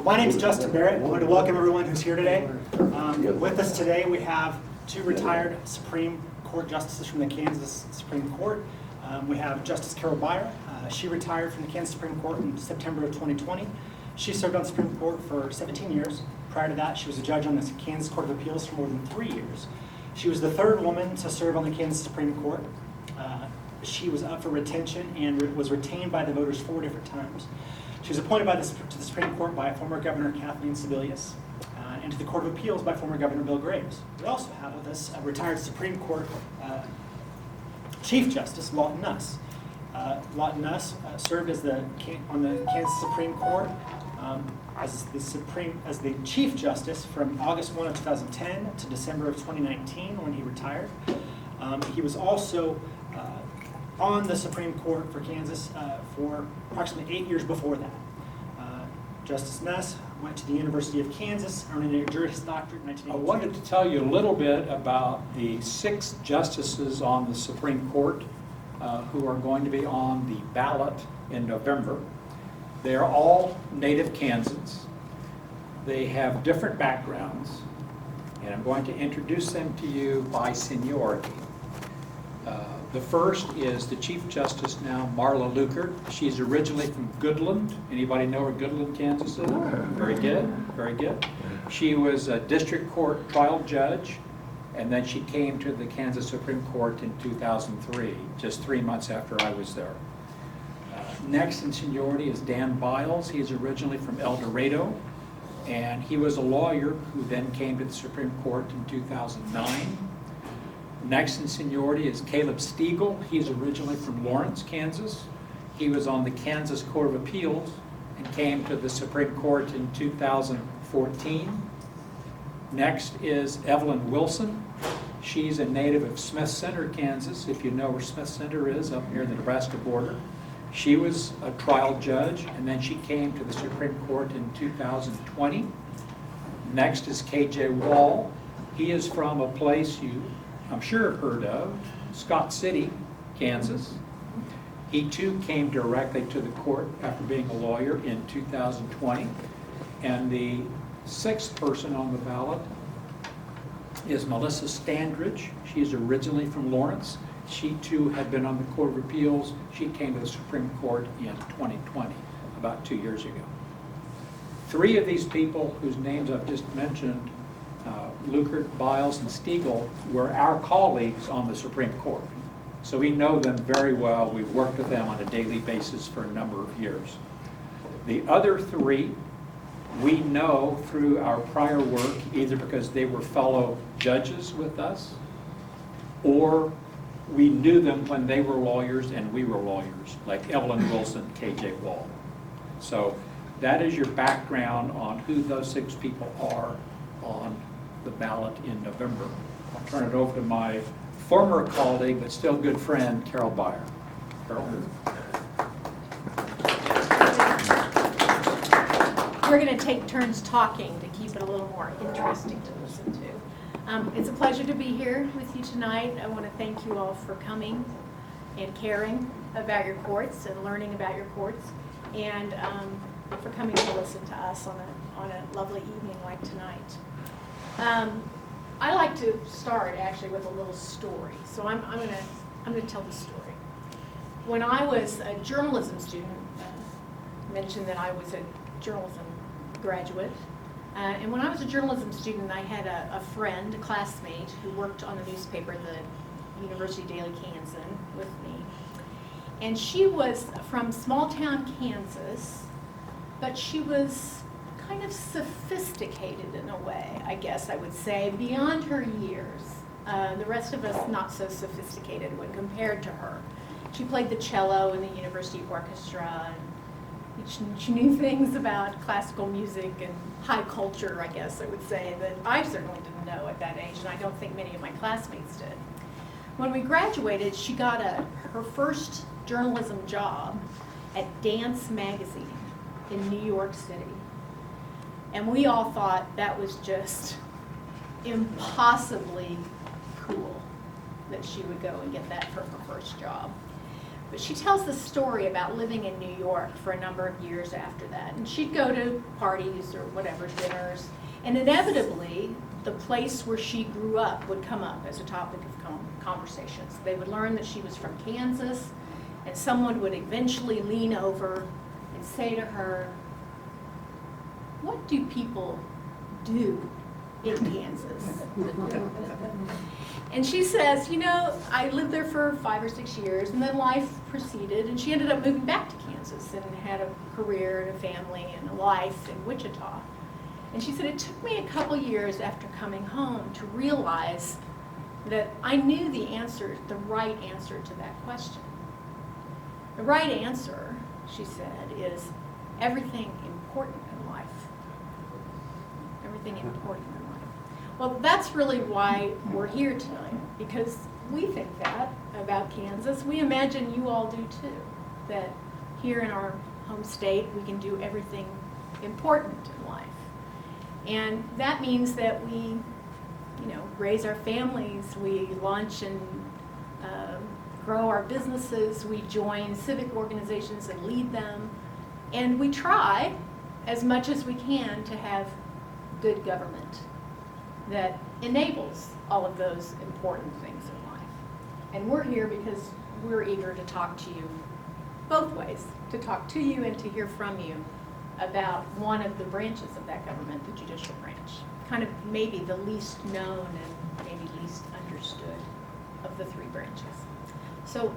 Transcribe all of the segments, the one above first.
My name is Justin Barrett. I want to welcome everyone who's here today. With us today we have two retired Supreme Court justices from the Kansas Supreme Court. We have Justice Carol Beier. She retired from the Kansas Supreme Court in September of 2020. She served on the Supreme Court for 17 years. Prior to that, she was a judge on the Kansas Court of Appeals for more than 3 years. She was the third woman to serve on the Kansas Supreme Court. She was up for retention and was retained by the voters 4 different times. She was appointed to the Supreme Court by former Governor Kathleen Sebelius and to the Court of Appeals by former Governor Bill Graves. We also have with us a retired Supreme Court Chief Justice, Lawton Nuss. Lawton Nuss served on the Kansas Supreme Court as the Chief Justice from August 1 of 2010 to December of 2019 when he retired. He was also on the Supreme Court for Kansas for approximately 8 years before that. Justice Nuss went to the University of Kansas, earning a Juris Doctorate in 1982. I wanted to tell you a little bit about the 6 justices on the Supreme Court who are going to be on the ballot in November. They are all native Kansans. They have different backgrounds, and I'm going to introduce them to you by seniority. The first is the Chief Justice now, Marla Lukert. She's originally from Goodland. Anybody know where Goodland, Kansas is? Very good, very good. She was a district court trial judge, and then she came to the Kansas Supreme Court in 2003, just 3 months after I was there. Next in seniority is Dan Biles. He's originally from El Dorado, and he was a lawyer who then came to the Supreme Court in 2009. Next in seniority is Caleb Stiegel. He's originally from Lawrence, Kansas. He was on the Kansas Court of Appeals and came to the Supreme Court in 2014. Next is Evelyn Wilson. She's a native of Smith Center, Kansas, if you know where Smith Center is, up near the Nebraska border. She was a trial judge, and then she came to the Supreme Court in 2020. Next is KJ Wall. He is from a place you I'm sure have heard of, Scott City, Kansas. He too came directly to the court after being a lawyer in 2020. And the 6th person on the ballot is Melissa Standridge. She is originally from Lawrence. She too had been on the Court of Appeals. She came to the Supreme Court in 2020, about 2 years ago. 3 of these people whose names I've just mentioned, Lukert, Biles, and Stiegel, were our colleagues on the Supreme Court. So we know them very well. We've worked with them on a daily basis for a number of years. The other 3 we know through our prior work, either because they were fellow judges with us, or we knew them when they were lawyers and we were lawyers, like Evelyn Wilson, KJ Wall. So that is your background on who those 6 people are on the ballot in November. I'll turn it over to my former colleague, but still good friend, Carol Beier. Carol. We're going to take turns talking to keep it a little more interesting to listen to. It's a pleasure to be here with you tonight. I want to thank you all for coming and caring about your courts and learning about your courts, and for coming to listen to us on a lovely evening like tonight. I like to start actually with a little story. So I'm going to tell the story. When I was a journalism student, I mentioned that I was a journalism graduate. And when I was a journalism student, I had a friend, a classmate, who worked on the newspaper, the University Daily Kansan, with me. And she was from small town Kansas, but she was kind of sophisticated in a way, I guess I would say, beyond her years. The rest of us not so sophisticated when compared to her. She played the cello in the university orchestra, and she knew things about classical music and high culture, I guess I would say, that I certainly didn't know at that age, and I don't think many of my classmates did. When we graduated, she got her first journalism job at Dance Magazine in New York City. And we all thought that was just impossibly cool that she would go and get that for her first job. But she tells the story about living in New York for a number of years after that. And she'd go to parties or whatever, dinners, and inevitably the place where she grew up would come up as a topic of conversations. They would learn that she was from Kansas, and someone would eventually lean over and say to her, "What do people do in Kansas?" And she says, "You know, I lived there for 5 or 6 years, and then life proceeded, and she ended up moving back to Kansas and had a career and a family and a life in Wichita." And she said, "It took me a couple years after coming home to realize that I knew the right answer to that question. The right answer," she said, "is everything important in life. Everything important in life." Well, that's really why we're here tonight, because we think that about Kansas. We imagine you all do too, that here in our home state we can do everything important in life. And that means that we, raise our families, we launch and grow our businesses, we join civic organizations and lead them, and we try as much as we can to have good government that enables all of those important things in life. And we're here because we're eager to talk to you both ways, to talk to you and to hear from you about one of the branches of that government, the judicial branch. Kind of maybe the least known and maybe least understood of the 3 branches. So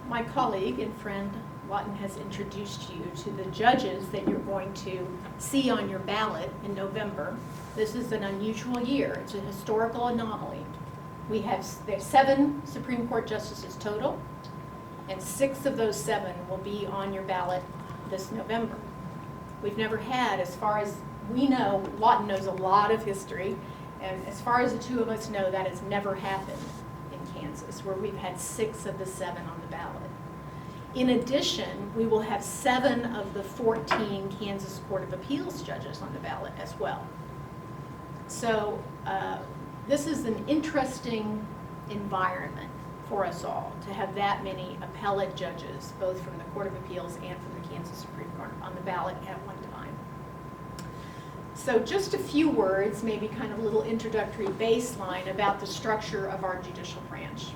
my colleague and friend Lawton has introduced you to the judges that you're going to see on your ballot in November. This is an unusual year. It's a historical anomaly. There's 7 Supreme Court justices total, and 6 of those 7 will be on your ballot this November. We've never had, as far as we know, Lawton knows a lot of history, and as far as the 2 of us know, that has never happened in Kansas, where we've had 6 of the 7 on the ballot. In addition, we will have 7 of the 14 Kansas Court of Appeals judges on the ballot as well. So this is an interesting environment for us all, to have that many appellate judges, both from the Court of Appeals and from the Kansas Supreme Court, on the ballot at one time. So just a few words, maybe kind of a little introductory baseline about the structure of our judicial branch.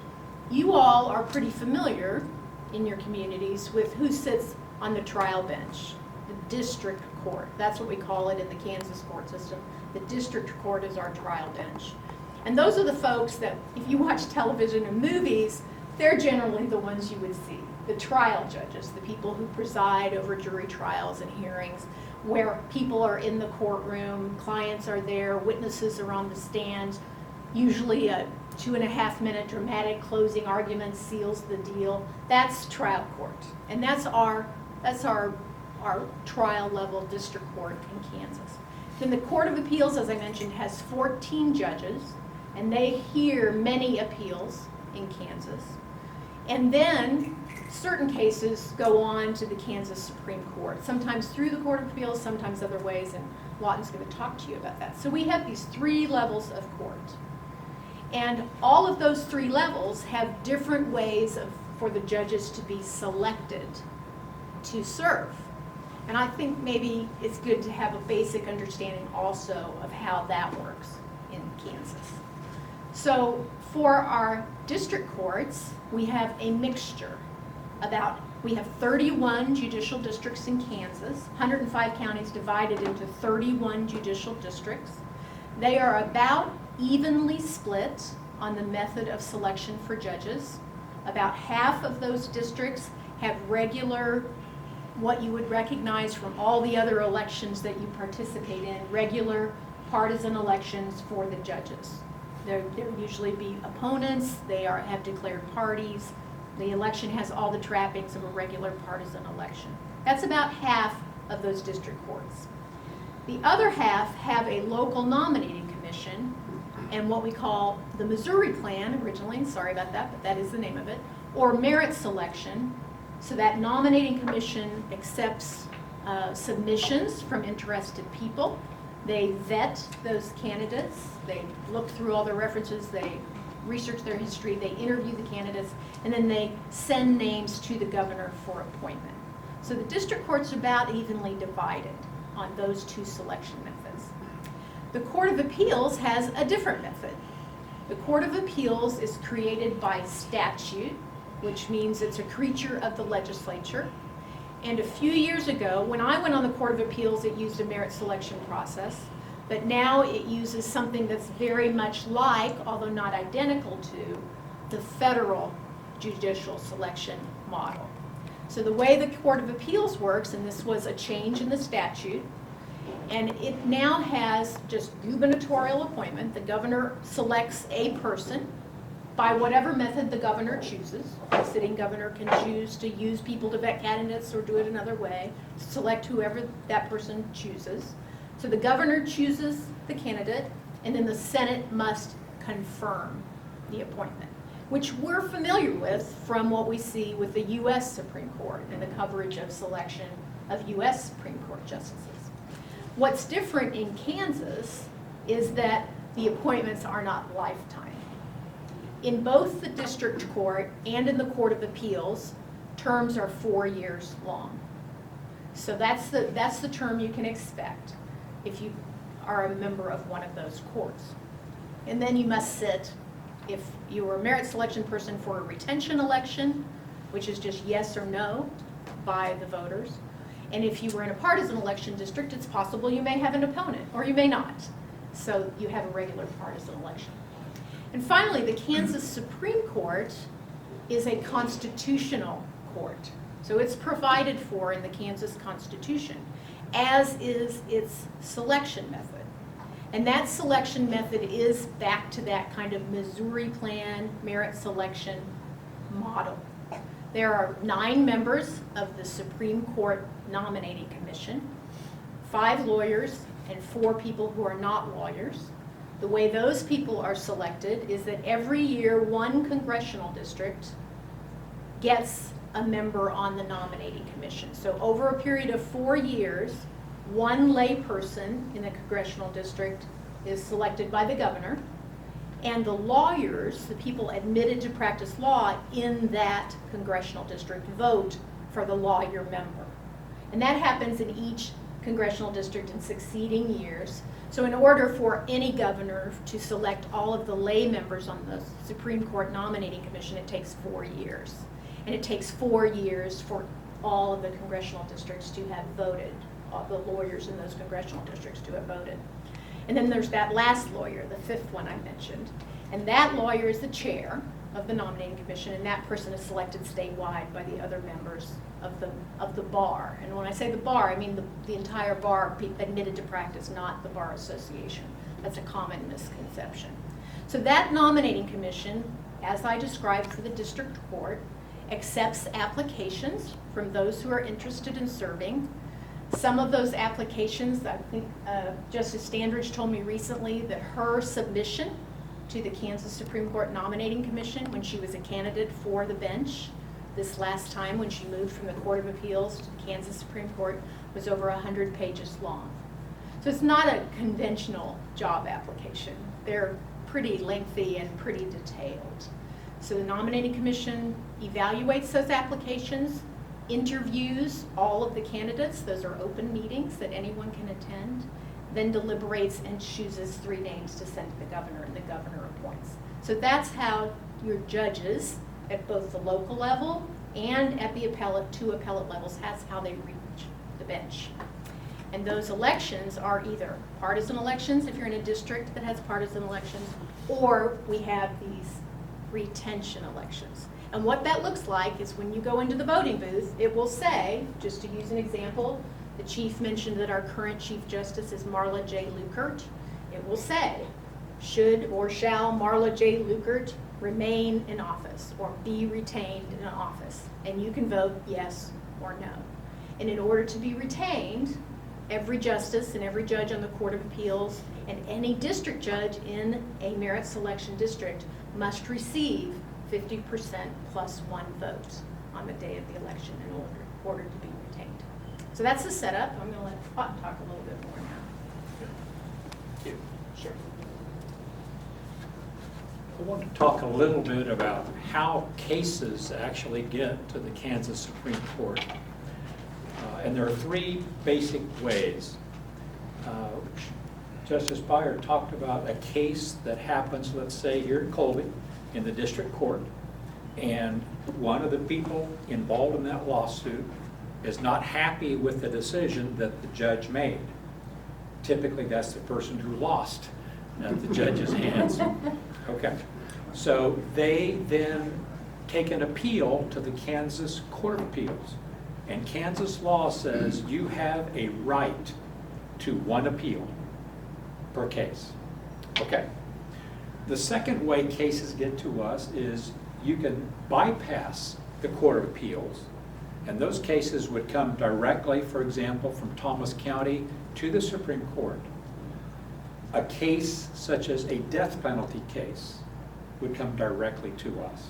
You all are pretty familiar in your communities with who sits on the trial bench, the district court. That's what we call it in the Kansas court system. The district court is our trial bench. And those are the folks that, if you watch television and movies, they're generally the ones you would see. The trial judges, the people who preside over jury trials and hearings, where people are in the courtroom, clients are there, witnesses are on the stand. Usually a 2.5-minute dramatic closing argument seals the deal. That's trial court. And that's our trial level district court in Kansas. Then the Court of Appeals, as I mentioned, has 14 judges, and they hear many appeals in Kansas. And then certain cases go on to the Kansas Supreme Court, sometimes through the Court of Appeals, sometimes other ways, and Lawton's going to talk to you about that. So we have these 3 levels of court. And all of those 3 levels have different ways for the judges to be selected to serve. And I think maybe it's good to have a basic understanding also of how that works in Kansas. So for our district courts, we have a mixture. We have 31 judicial districts in Kansas, 105 counties divided into 31 judicial districts. They are about evenly split on the method of selection for judges. About half of those districts have regular, what you would recognize from all the other elections that you participate in, regular partisan elections for the judges. There usually be opponents, have declared parties. The election has all the trappings of a regular partisan election. That's about half of those district courts. The other half have a local nominating commission and what we call the Missouri Plan originally, sorry about that, but that is the name of it, or merit selection. So that nominating commission accepts submissions from interested people. They vet those candidates. They look through all their references. They research their history, they interview the candidates, and then they send names to the governor for appointment. So the district court's about evenly divided on those two selection methods. The Court of Appeals has a different method. The Court of Appeals is created by statute, which means it's a creature of the legislature. And a few years ago, when I went on the Court of Appeals, it used a merit selection process. But now it uses something that's very much like, although not identical to, the federal judicial selection model. So the way the Court of Appeals works, and this was a change in the statute, and it now has just gubernatorial appointment. The governor selects a person by whatever method the governor chooses. The sitting governor can choose to use people to vet candidates or do it another way, select whoever that person chooses. So the governor chooses the candidate, and then the Senate must confirm the appointment, which we're familiar with from what we see with the U.S. Supreme Court and the coverage of selection of U.S. Supreme Court justices. What's different in Kansas is that the appointments are not lifetime. In both the district court and in the Court of Appeals, terms are 4 years long. So that's the term you can expect if you are a member of one of those courts. And then you must sit, if you were a merit selection person, for a retention election, which is just yes or no by the voters. And if you were in a partisan election district, it's possible you may have an opponent, or you may not. So you have a regular partisan election. And finally, the Kansas Supreme Court is a constitutional court. So it's provided for in the Kansas Constitution, as is its selection method. And that selection method is back to that kind of Missouri Plan merit selection model. There are 9 members of the Supreme Court Nominating Commission, 5 lawyers and 4 people who are not lawyers. The way those people are selected is that every year one congressional district gets a member on the nominating commission. So over a period of 4 years, one lay person in a congressional district is selected by the governor, and the lawyers, the people admitted to practice law in that congressional district, vote for the lawyer member. And that happens in each congressional district in succeeding years. So in order for any governor to select all of the lay members on the Supreme Court Nominating Commission, it takes 4 years. And it takes 4 years for all of the congressional districts to have voted, all the lawyers in those congressional districts to have voted. And then there's that last lawyer, the 5th one I mentioned. And that lawyer is the chair of the nominating commission, and that person is selected statewide by the other members of the bar. And when I say the bar, I mean the entire bar admitted to practice, not the bar association. That's a common misconception. So that nominating commission, as I described for the district court, accepts applications from those who are interested in serving. Some of those applications, I think Justice Standridge told me recently that her submission to the Kansas Supreme Court Nominating Commission when she was a candidate for the bench this last time when she moved from the Court of Appeals to the Kansas Supreme Court was over 100 pages long. So it's not a conventional job application. They're pretty lengthy and pretty detailed. So the Nominating Commission evaluates those applications, interviews all of the candidates, those are open meetings that anyone can attend, then deliberates and chooses 3 names to send to the governor, and the governor appoints. So that's how your judges at both the local level and at the two appellate levels, that's how they reach the bench. And those elections are either partisan elections, if you're in a district that has partisan elections, or we have these retention elections. And what that looks like is when you go into the voting booth, it will say, just to use an example, the chief mentioned that our current Chief Justice is Marla J. Lukert. It will say, should or shall Marla J. Lukert remain in office or be retained in office? And you can vote yes or no. And in order to be retained, every justice and every judge on the Court of Appeals and any district judge in a merit selection district must receive 50% plus 1 vote on the day of the election in order to be retained. So that's the setup. I'm going to let Lawton talk a little bit more now. Sure. I want to talk a little bit about how cases actually get to the Kansas Supreme Court. And there are three basic ways. Justice Beier talked about a case that happens, let's say, here in Colby, in the district court, and one of the people involved in that lawsuit is not happy with the decision that the judge made. Typically, that's the person who lost at the judge's hands. Okay, so they then take an appeal to the Kansas Court of Appeals. And Kansas law says you have a right to one appeal per case. Okay. The second way cases get to us is you can bypass the Court of Appeals, and those cases would come directly, for example, from Thomas County to the Supreme Court. A case such as a death penalty case would come directly to us.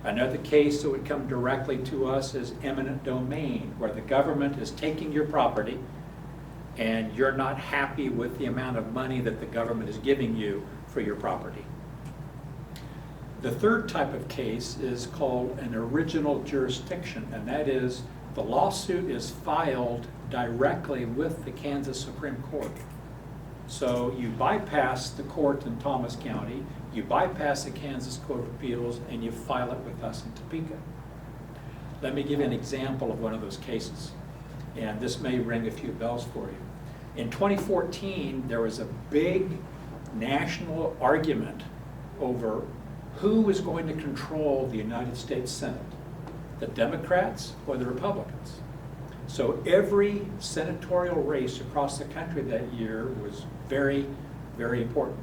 Another case that would come directly to us is eminent domain, where the government is taking your property and you're not happy with the amount of money that the government is giving you for your property. The third type of case is called an original jurisdiction, and that is the lawsuit is filed directly with the Kansas Supreme Court. So you bypass the court in Thomas County, you bypass the Kansas Court of Appeals, and you file it with us in Topeka. Let me give you an example of one of those cases, and this may ring a few bells for you. In 2014, there was a big national argument over who was going to control the United States Senate, the Democrats or the Republicans. So every senatorial race across the country that year was very, very important.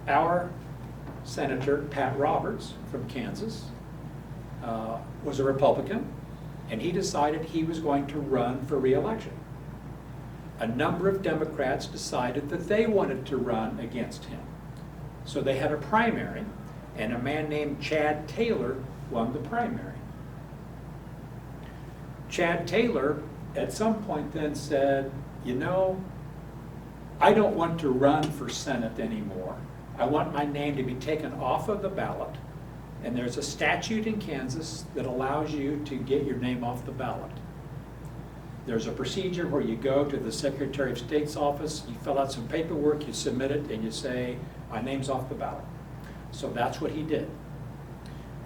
Our Senator, Pat Roberts from Kansas, was a Republican, and he decided he was going to run for re-election. A number of Democrats decided that they wanted to run against him. So they had a primary, and a man named Chad Taylor won the primary. Chad Taylor at some point then said, you know, I don't want to run for Senate anymore. I want my name to be taken off of the ballot. And there's a statute in Kansas that allows you to get your name off the ballot. There's a procedure where you go to the Secretary of State's office, you fill out some paperwork, you submit it, and you say, my name's off the ballot. So that's what he did.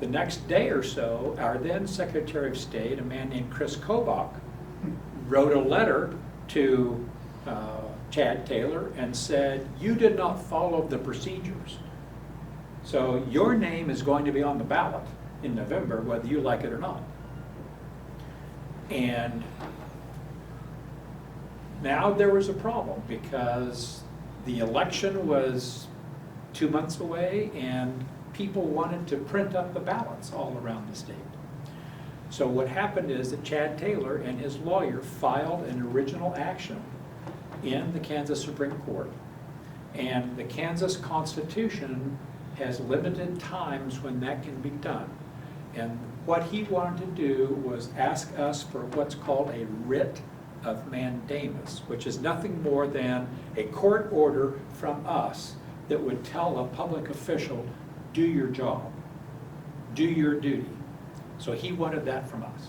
The next day or so, our then Secretary of State, a man named Chris Kobach, wrote a letter to Chad Taylor and said, you did not follow the procedures. So your name is going to be on the ballot in November, whether you like it or not. And now there was a problem because the election was 2 months away and people wanted to print up the ballots all around the state. So what happened is that Chad Taylor and his lawyer filed an original action in the Kansas Supreme Court. And the Kansas Constitution has limited times when that can be done. And what he wanted to do was ask us for what's called a writ of mandamus, which is nothing more than a court order from us that would tell a public official, do your job, do your duty. So he wanted that from us.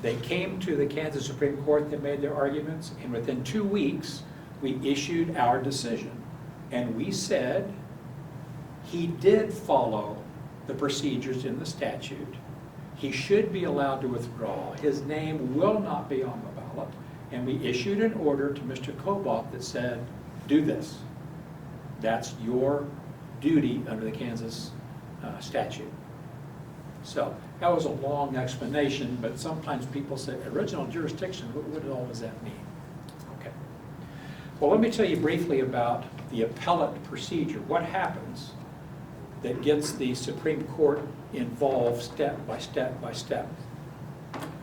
They came to the Kansas Supreme Court, they made their arguments, and within 2 weeks, we issued our decision. And we said he did follow the procedures in the statute. He should be allowed to withdraw. His name will not be on the ballot. And we issued an order to Mr. Kobach that said, do this. That's your duty under the Kansas statute. So that was a long explanation, but sometimes people say, original jurisdiction, what all does that mean? Okay. Well, let me tell you briefly about the appellate procedure. What happens that gets the Supreme Court involved step by step by step?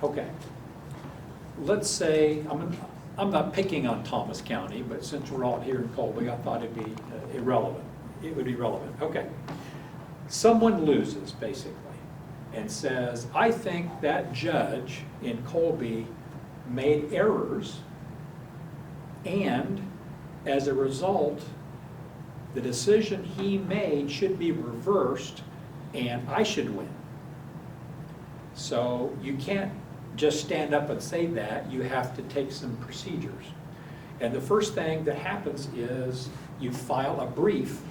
Okay. Let's say, I'm not picking on Thomas County, but since we're all here in Colby, I thought it'd be irrelevant. It would be relevant. Okay. Someone loses, basically, and says, I think that judge in Colby made errors, and as a result, the decision he made should be reversed and I should win. So you can't just stand up and say that, you have to take some procedures. And the first thing that happens is you file a brief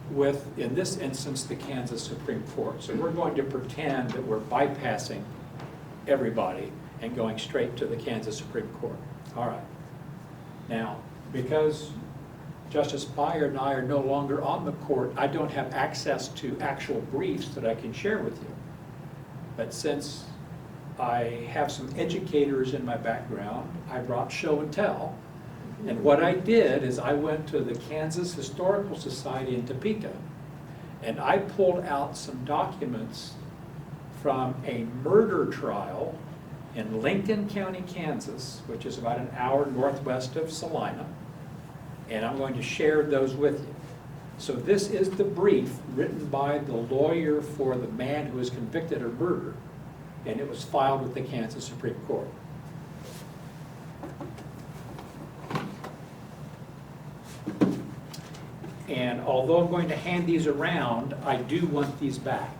with, in this instance, the Kansas Supreme Court. So we're going to pretend that we're bypassing everybody and going straight to the Kansas Supreme Court. All right. Now, because Justice Beier and I are no longer on the court, I don't have access to actual briefs that I can share with you. But since I have some educators in my background, I brought show and tell. And what I did is I went to the Kansas Historical Society in Topeka, and I pulled out some documents from a murder trial in Lincoln County, Kansas, which is about an hour northwest of Salina, and I'm going to share those with you. So this is the brief written by the lawyer for the man who was convicted of murder, and it was filed with the Kansas Supreme Court. And although I'm going to hand these around, I do want these back.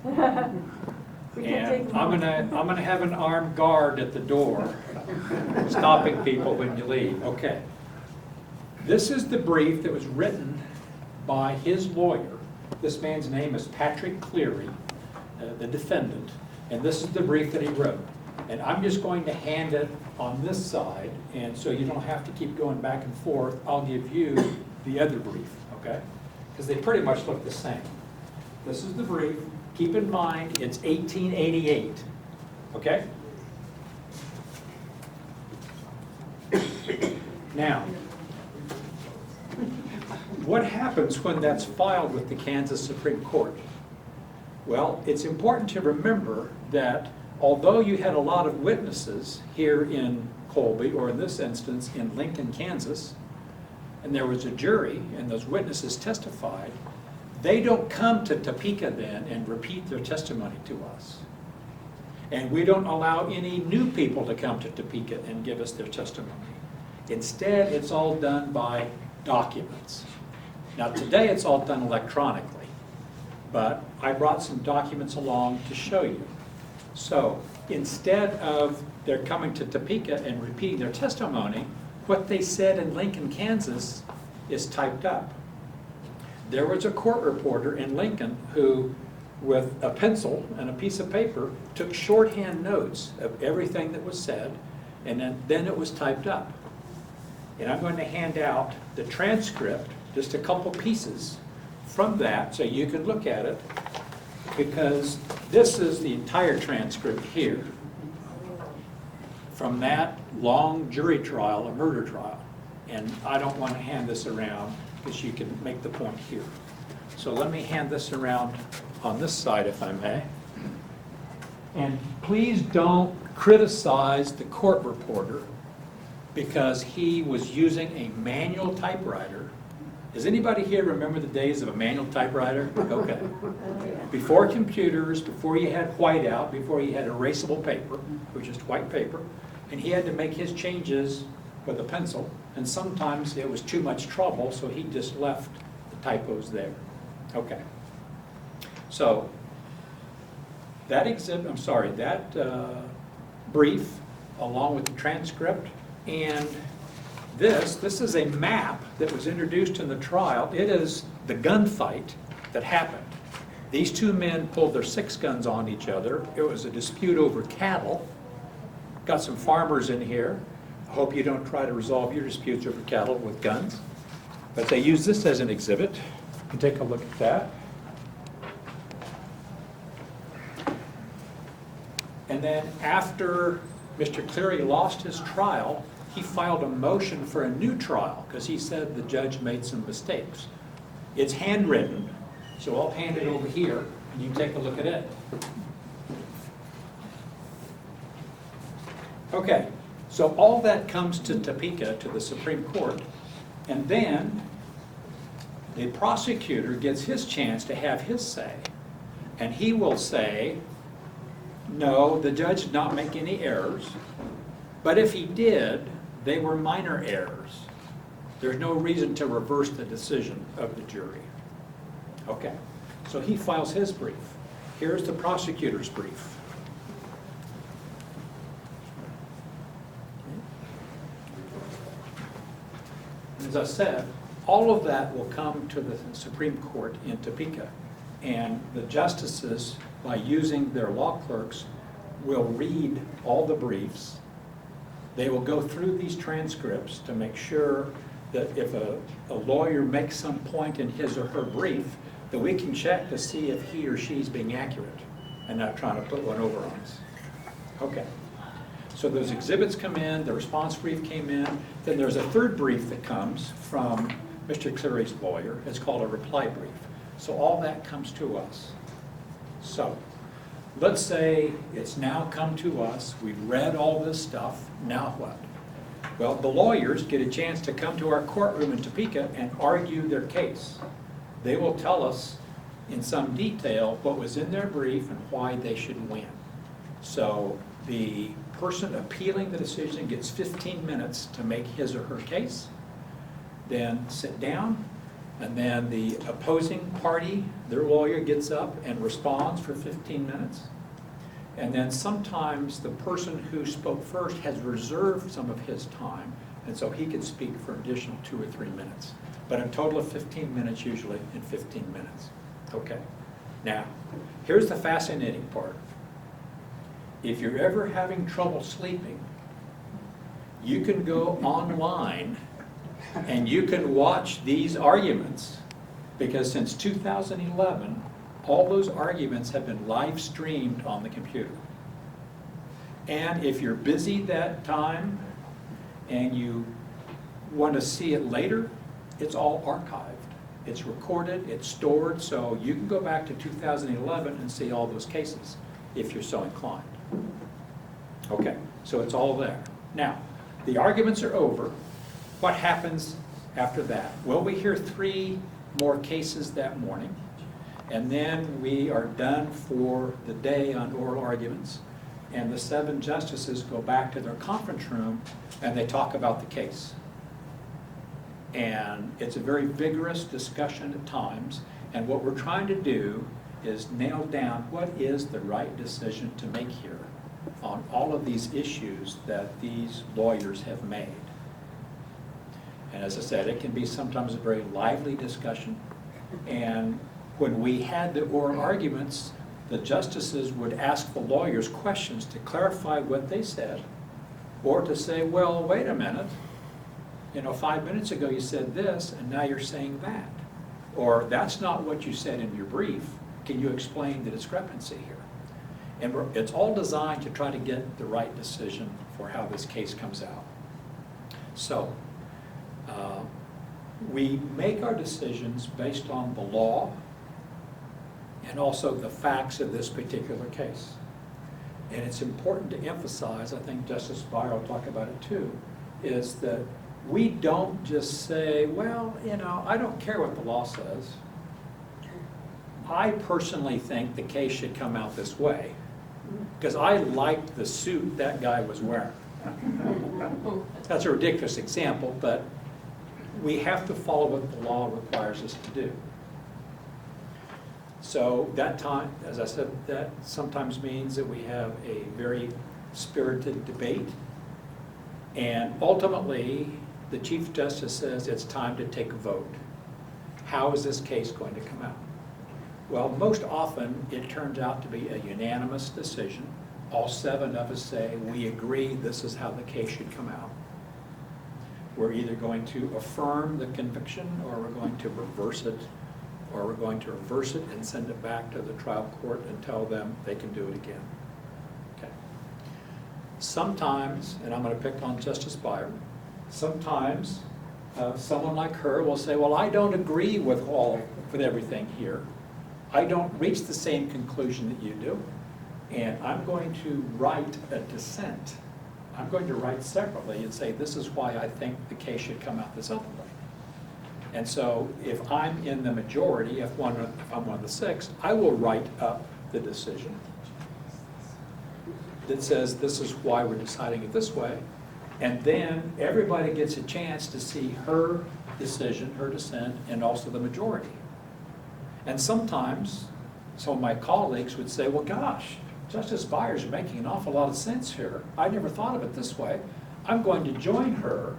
And I'm gonna have an armed guard at the door, stopping people when you leave. Okay. This is the brief that was written by his lawyer. This man's name is Patrick Cleary, the defendant, and this is the brief that he wrote. And I'm just going to hand it on this side, and so you don't have to keep going back and forth. I'll give you the other brief, okay? Because they pretty much look the same. This is the brief. Keep in mind, it's 1888, okay? Now, what happens when that's filed with the Kansas Supreme Court? Well, it's important to remember that although you had a lot of witnesses here in Colby, or in this instance in Lincoln, Kansas, and there was a jury and those witnesses testified, they don't come to Topeka then and repeat their testimony to us. And we don't allow any new people to come to Topeka and give us their testimony. Instead, it's all done by documents. Now today it's all done electronically, but I brought some documents along to show you. So instead of their coming to Topeka and repeating their testimony, what they said in Lincoln, Kansas is typed up. There was a court reporter in Lincoln who, with a pencil and a piece of paper, took shorthand notes of everything that was said, and then it was typed up. And I'm going to hand out the transcript, just a couple pieces from that so you can look at it, because this is the entire transcript here from that long jury trial, a murder trial. And I don't want to hand this around because you can make the point here. So let me hand this around on this side, if I may. And please don't criticize the court reporter because he was using a manual typewriter. Does anybody here remember the days of a manual typewriter? Okay. Before computers, before you had whiteout, before you had erasable paper, it was just white paper, and he had to make his changes with a pencil, and sometimes it was too much trouble, so he just left the typos there. Okay. So that brief, along with the transcript, and this is a map that was introduced in the trial. It is the gunfight that happened. These two men pulled their 6 guns on each other. It was a dispute over cattle. Got some farmers in here. I hope you don't try to resolve your disputes over cattle with guns. But they use this as an exhibit. You can take a look at that. And then after Mr. Cleary lost his trial, he filed a motion for a new trial because he said the judge made some mistakes. It's handwritten, so I'll hand it over here and you can take a look at it. Okay, so all that comes to Topeka, to the Supreme Court, and then the prosecutor gets his chance to have his say, and he will say, no, the judge did not make any errors, but if he did, they were minor errors. There's no reason to reverse the decision of the jury. Okay, so he files his brief. Here's the prosecutor's brief. As I said, all of that will come to the Supreme Court in Topeka, and the justices, by using their law clerks, will read all the briefs. They will go through these transcripts to make sure that if a lawyer makes some point in his or her brief, that we can check to see if he or she's being accurate and not trying to put one over on us. Okay. So those exhibits come in, the response brief came in, then there's a third brief that comes from Mr. Cleary's lawyer. It's called a reply brief. So all that comes to us. So let's say it's now come to us, we've read all this stuff, now what? Well, the lawyers get a chance to come to our courtroom in Topeka and argue their case. They will tell us in some detail what was in their brief and why they should win. So the person appealing the decision gets 15 minutes to make his or her case, then sit down, and then the opposing party, their lawyer, gets up and responds for 15 minutes. And then sometimes the person who spoke first has reserved some of his time, and so he can speak for an additional 2 or 3 minutes. But a total of 15 minutes usually in 15 minutes. Okay. Now, here's the fascinating part. If you're ever having trouble sleeping, you can go online and you can watch these arguments, because since 2011, all those arguments have been live streamed on the computer. And if you're busy that time and you want to see it later, it's all archived. It's recorded, it's stored, so you can go back to 2011 and see all those cases if you're so inclined. Okay, so it's all there. Now, the arguments are over. What happens after that? Well, we hear 3 more cases that morning, and then we are done for the day on oral arguments, and the 7 justices go back to their conference room and they talk about the case. And it's a very vigorous discussion at times, and what we're trying to do is nail down what is the right decision to make here on all of these issues that these lawyers have made. And as I said, it can be sometimes a very lively discussion, and when we had the oral arguments, the justices would ask the lawyers questions to clarify what they said, or to say, well, wait a minute, 5 minutes ago you said this, and now you're saying that. Or that's not what you said in your brief. Can you explain the discrepancy here? And it's all designed to try to get the right decision for how this case comes out. So, we make our decisions based on the law and also the facts of this particular case. And it's important to emphasize, I think Justice Beier will talk about it too, is that we don't just say, well, I don't care what the law says. I personally think the case should come out this way, because I liked the suit that guy was wearing. That's a ridiculous example, but we have to follow what the law requires us to do. So that time, as I said, that sometimes means that we have a very spirited debate, and ultimately the Chief Justice says it's time to take a vote. How is this case going to come out? Well, most often it turns out to be a unanimous decision. All 7 of us say we agree this is how the case should come out. We're either going to affirm the conviction, or we're going to reverse it, or we're going to reverse it and send it back to the trial court and tell them they can do it again. Okay. Sometimes, and I'm going to pick on Justice Beier, sometimes someone like her will say, well, I don't agree with everything here. I don't reach the same conclusion that you do, and I'm going to write a dissent. I'm going to write separately and say, this is why I think the case should come out this other way. And so if I'm in the majority, if I'm one of the 6, I will write up the decision that says this is why we're deciding it this way. And then everybody gets a chance to see her decision, her dissent, and also the majority. And sometimes, some of my colleagues would say, well, gosh, Justice Beier's making an awful lot of sense here. I never thought of it this way. I'm going to join her.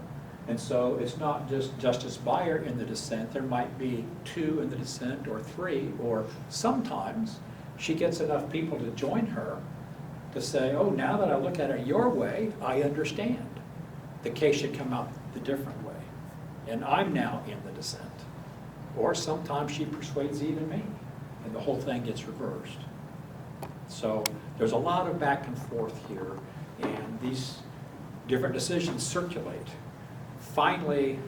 And so it's not just Justice Beier in the dissent. There might be 2 in the dissent or 3, or sometimes she gets enough people to join her to say, oh, now that I look at it your way, I understand. The case should come out the different way. And I'm now in the dissent. Or sometimes she persuades even me, and the whole thing gets reversed. So there's a lot of back and forth here, and these different decisions circulate. Finally,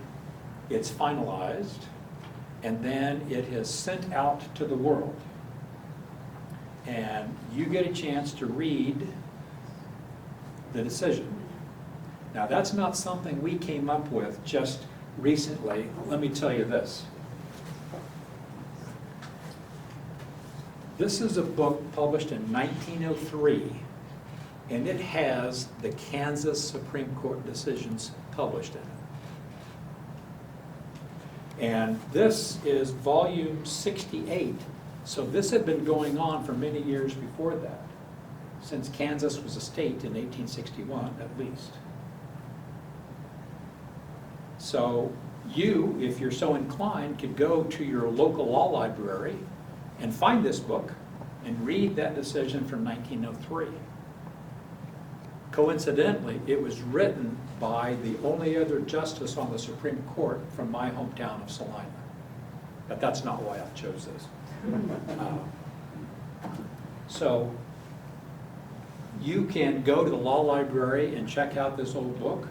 it's finalized, and then it is sent out to the world. And you get a chance to read the decision. Now, that's not something we came up with just recently. Let me tell you this. This is a book published in 1903, and it has the Kansas Supreme Court decisions published in it. And this is volume 68. So this had been going on for many years before that, since Kansas was a state in 1861 at least. So you, if you're so inclined, could go to your local law library and find this book and read that decision from 1903. Coincidentally, it was written by the only other justice on the Supreme Court from my hometown of Salina. But that's not why I chose this. So you can go to the law library and check out this old book,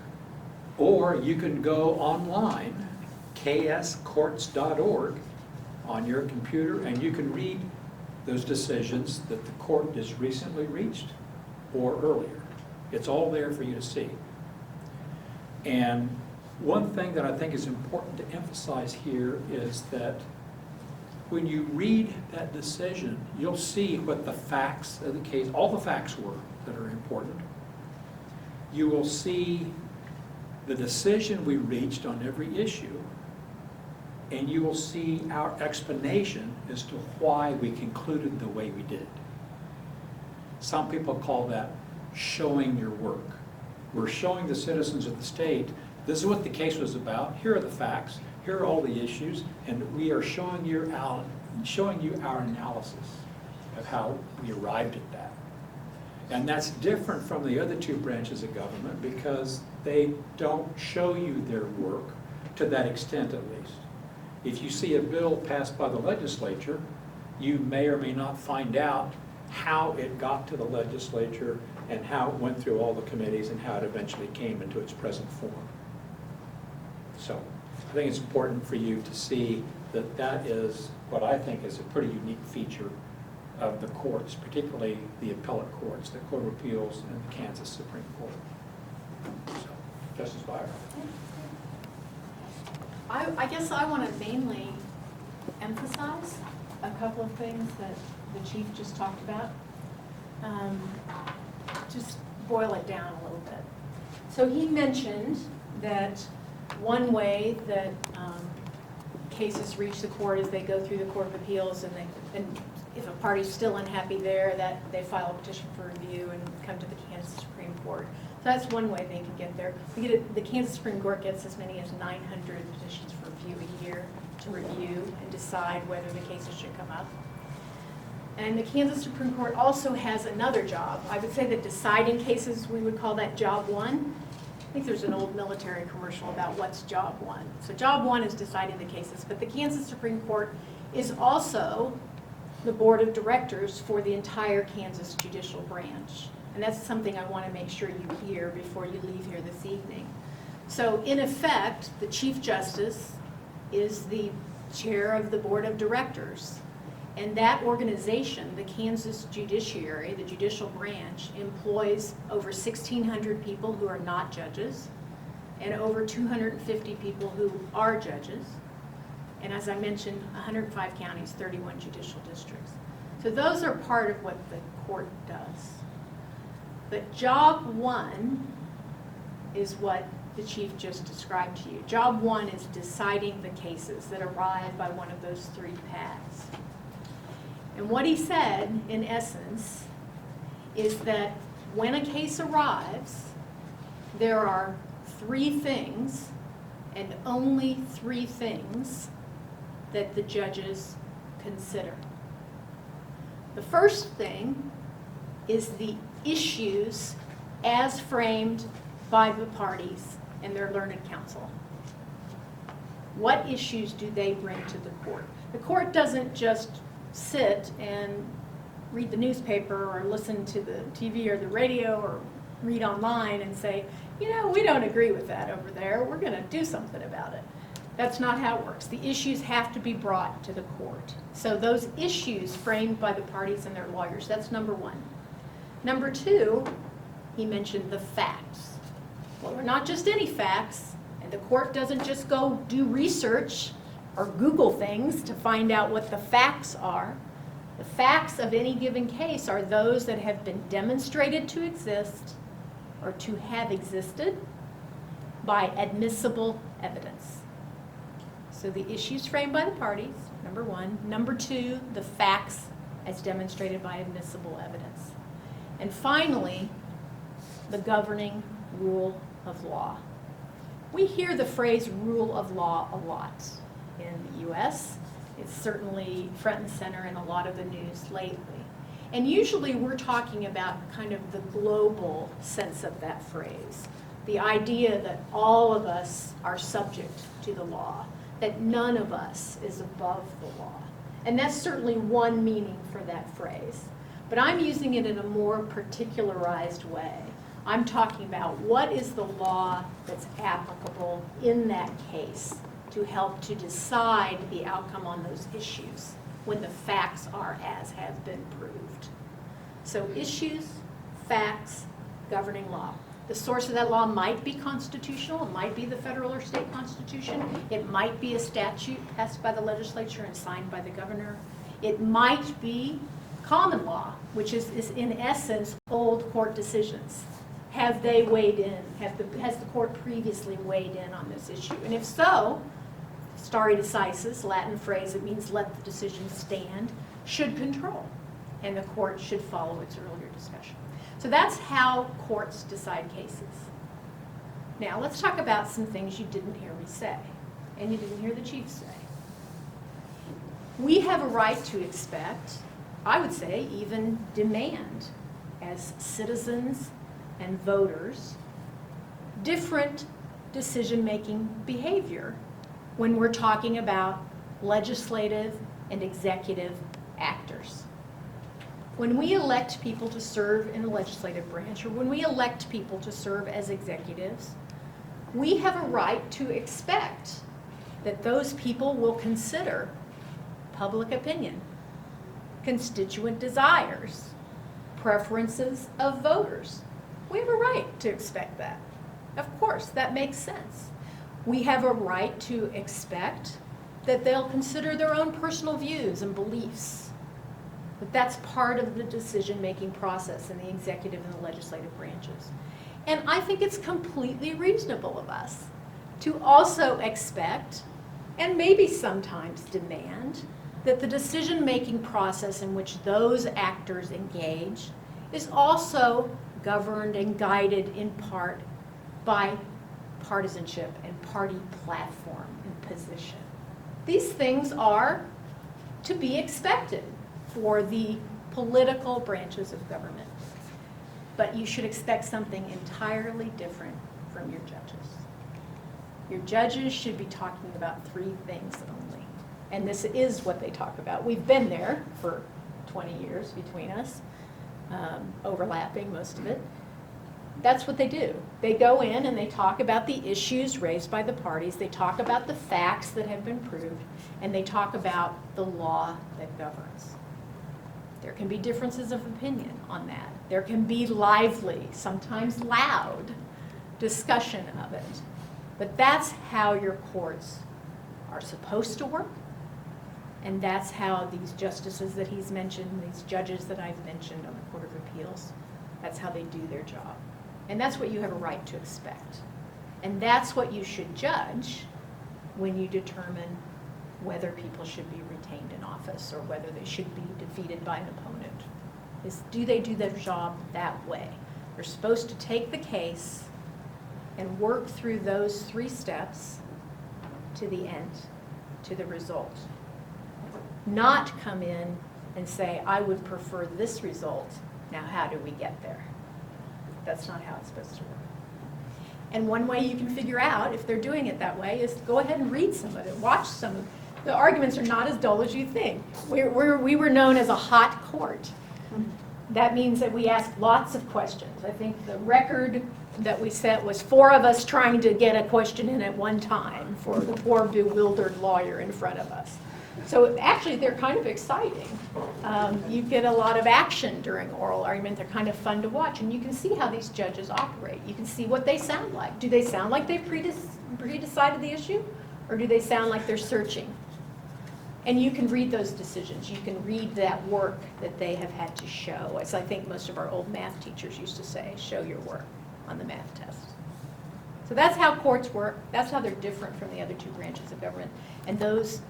or you can go online, kscourts.org, on your computer, and you can read those decisions that the court has recently reached or earlier. It's all there for you to see. And one thing that I think is important to emphasize here is that when you read that decision, you'll see what the facts of the case, all the facts were that are important. You will see the decision we reached on every issue, and you will see our explanation as to why we concluded the way we did. Some people call that showing your work. We're showing the citizens of the state, this is what the case was about, here are the facts, here are all the issues, and we are showing you our analysis of how we arrived at that. And that's different from the other 2 branches of government because they don't show you their work to that extent at least. If you see a bill passed by the legislature, you may or may not find out how it got to the legislature and how it went through all the committees and how it eventually came into its present form. So I think it's important for you to see that that is what I think is a pretty unique feature of the courts, particularly the appellate courts, the Court of Appeals and the Kansas Supreme Court. So, Justice Beier. I guess I want to mainly emphasize a couple of things that the chief just talked about. Just boil it down a little bit. So he mentioned that one way that cases reach the court is they go through the Court of Appeals, and if a party's still unhappy there, that they file a petition for review and come to the Kansas Supreme Court. So that's one way they can get there. The Kansas Supreme Court gets as many as 900 petitions for review a year to review and decide whether the cases should come up. And the Kansas Supreme Court also has another job. I would say that deciding cases, we would call that job 1. I think there's an old military commercial about what's job 1. So job 1 is deciding the cases, but the Kansas Supreme Court is also the board of directors for the entire Kansas judicial branch. And that's something I want to make sure you hear before you leave here this evening. So in effect, the Chief Justice is the chair of the board of directors. And that organization, the Kansas Judiciary, the judicial branch, employs over 1,600 people who are not judges and over 250 people who are judges. And as I mentioned, 105 counties, 31 judicial districts. So those are part of what the court does. But job 1 is what the chief just described to you. Job one is deciding the cases that arrive by one of those three paths. And what he said, in essence, is that when a case arrives, there are three things, and only three things, that the judges consider. The first thing is the issues as framed by the parties and their learned counsel. What issues do they bring to the court? The court doesn't just sit and read the newspaper or listen to the TV or the radio or read online and say, you know, we don't agree with that over there. We're going to do something about it. That's not how it works. The issues have to be brought to the court. So those issues framed by the parties and their lawyers, that's number one. Number two, he mentioned the facts. Well, they're not just any facts, and the court doesn't just go do research or Google things to find out what the facts are. The facts of any given case are those that have been demonstrated to exist or to have existed by admissible evidence. So the issues framed by the parties, number one. Number two, the facts as demonstrated by admissible evidence. And finally, the governing rule of law. We hear the phrase rule of law a lot in the U.S. It's certainly front and center in a lot of the news lately. And usually we're talking about kind of the global sense of that phrase. The idea that all of us are subject to the law, that none of us is above the law. And that's certainly one meaning for that phrase. But I'm using it in a more particularized way. I'm talking about what is the law that's applicable in that case to help to decide the outcome on those issues when the facts are as have been proved. So issues, facts, governing law. The source of that law might be constitutional, it might be the federal or state constitution, it might be a statute passed by the legislature and signed by the governor, it might be common law, which is in essence old court decisions. Have they weighed in? Has the court previously weighed in on this issue? And if so, stare decisis, Latin phrase, it means let the decision stand, should control. And the court should follow its earlier discussion. So that's how courts decide cases. Now let's talk about some things you didn't hear me say, and you didn't hear the chief say. We have a right to expect, I would say even demand, as citizens and voters, different decision-making behavior when we're talking about legislative and executive actors. When we elect people to serve in the legislative branch, or when we elect people to serve as executives, we have a right to expect that those people will consider public opinion, constituent desires, preferences of voters. We have a right to expect that. Of course, that makes sense. We have a right to expect that they'll consider their own personal views and beliefs. But that's part of the decision-making process in the executive and the legislative branches. And I think it's completely reasonable of us to also expect, and maybe sometimes demand, that the decision-making process in which those actors engage is also governed and guided in part by partisanship and party platform and position. These things are to be expected for the political branches of government. But you should expect something entirely different from your judges. Your judges should be talking about three things only. And this is what they talk about. We've been there for 20 years between us, overlapping most of it. That's what they do. They go in and they talk about the issues raised by the parties, they talk about the facts that have been proved, and they talk about the law that governs. There can be differences of opinion on that. There can be lively, sometimes loud, discussion of it. But that's how your courts are supposed to work, and that's how these justices that he's mentioned, these judges that I've mentioned on the Court of Appeals, that's how they do their job. And that's what you have a right to expect. And that's what you should judge when you determine whether people should be retained in office or whether they should be defeated by an opponent. Is, do they do their job that way? They're supposed to take the case and work through those 3 steps to the end, to the result. Not come in and say, I would prefer this result. Now, how do we get there? That's not how it's supposed to work. And one way you can figure out if they're doing it that way is go ahead and read some of it, watch some of it. The arguments are not as dull as you think. We were known as a hot court. That means that we asked lots of questions. I think the record that we set was 4 of us trying to get a question in at one time for the poor bewildered lawyer in front of us. So actually, they're kind of exciting. You get a lot of action during oral argument. They're kind of fun to watch, and you can see how these judges operate. You can see what they sound like. Do they sound like they've pre-decided the issue, or do they sound like they're searching? And you can read those decisions. You can read that work that they have had to show. As I think most of our old math teachers used to say, show your work on the math test. So that's how courts work. That's how they're different from the other 2 branches of government. And those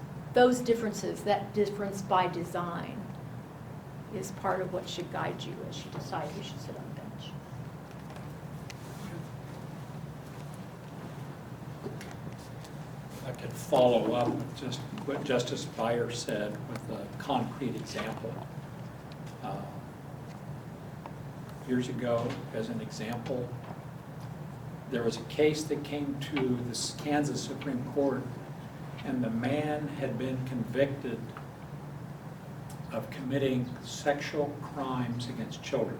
differences, that difference by design, is part of what should guide you as you decide who should sit on the bench. I could follow up with just what Justice Beier said with a concrete example. Years ago, as an example, there was a case that came to the Kansas Supreme Court, and the man had been convicted of committing sexual crimes against children.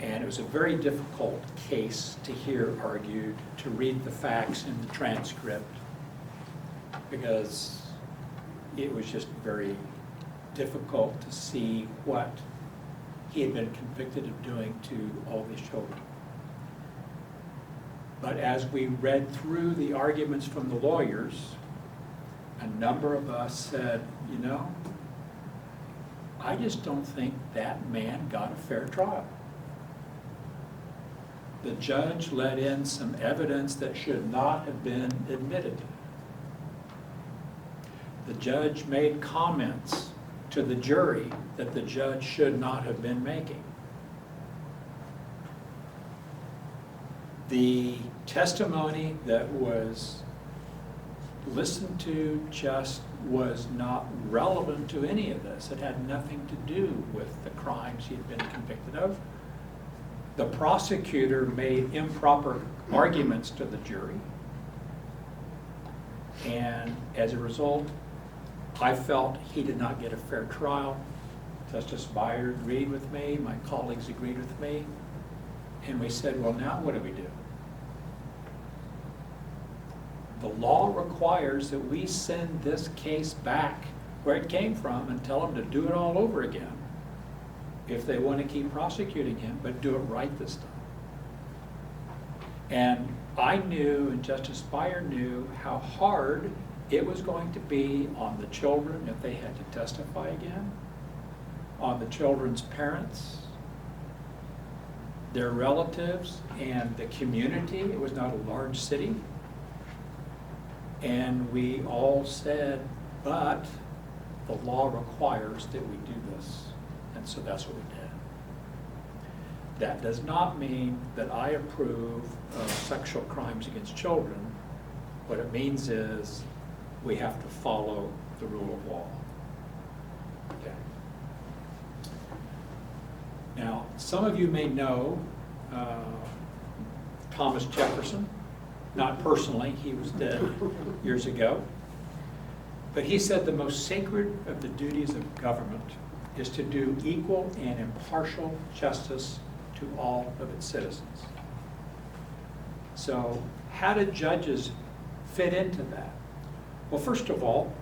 And it was a very difficult case to hear argued, to read the facts in the transcript, because it was just very difficult to see what he had been convicted of doing to all these children. But as we read through the arguments from the lawyers, a number of us said, you know, I just don't think that man got a fair trial. The judge let in some evidence that should not have been admitted. The judge made comments to the jury that the judge should not have been making. The testimony that was listened to just was not relevant to any of this. It had nothing to do with the crimes he had been convicted of. The prosecutor made improper arguments to the jury, and as a result, I felt he did not get a fair trial. Justice Beier agreed with me, my colleagues agreed with me, and we said, well, now what do we do? The law requires that we send this case back where it came from and tell them to do it all over again if they want to keep prosecuting him, but do it right this time. And I knew, and Justice Beier knew, how hard it was going to be on the children if they had to testify again, on the children's parents, their relatives, and the community. It was not a large city. And we all said, but the law requires that we do this. And so that's what we did. That does not mean that I approve of sexual crimes against children. What it means is we have to follow the rule of law. Okay. Now, some of you may know Thomas Jefferson. Not personally, he was dead years ago. But he said the most sacred of the duties of government is to do equal and impartial justice to all of its citizens. So how do judges fit into that? Well, first of all,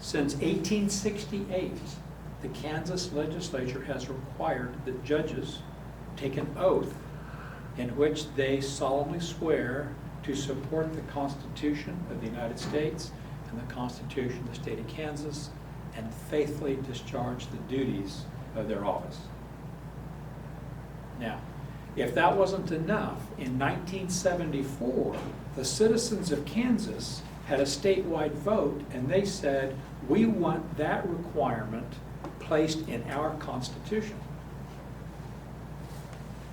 since 1868, the Kansas legislature has required that judges take an oath in which they solemnly swear to support the Constitution of the United States and the Constitution of the state of Kansas and faithfully discharge the duties of their office. Now, if that wasn't enough, in 1974, the citizens of Kansas had a statewide vote, and they said, we want that requirement placed in our Constitution.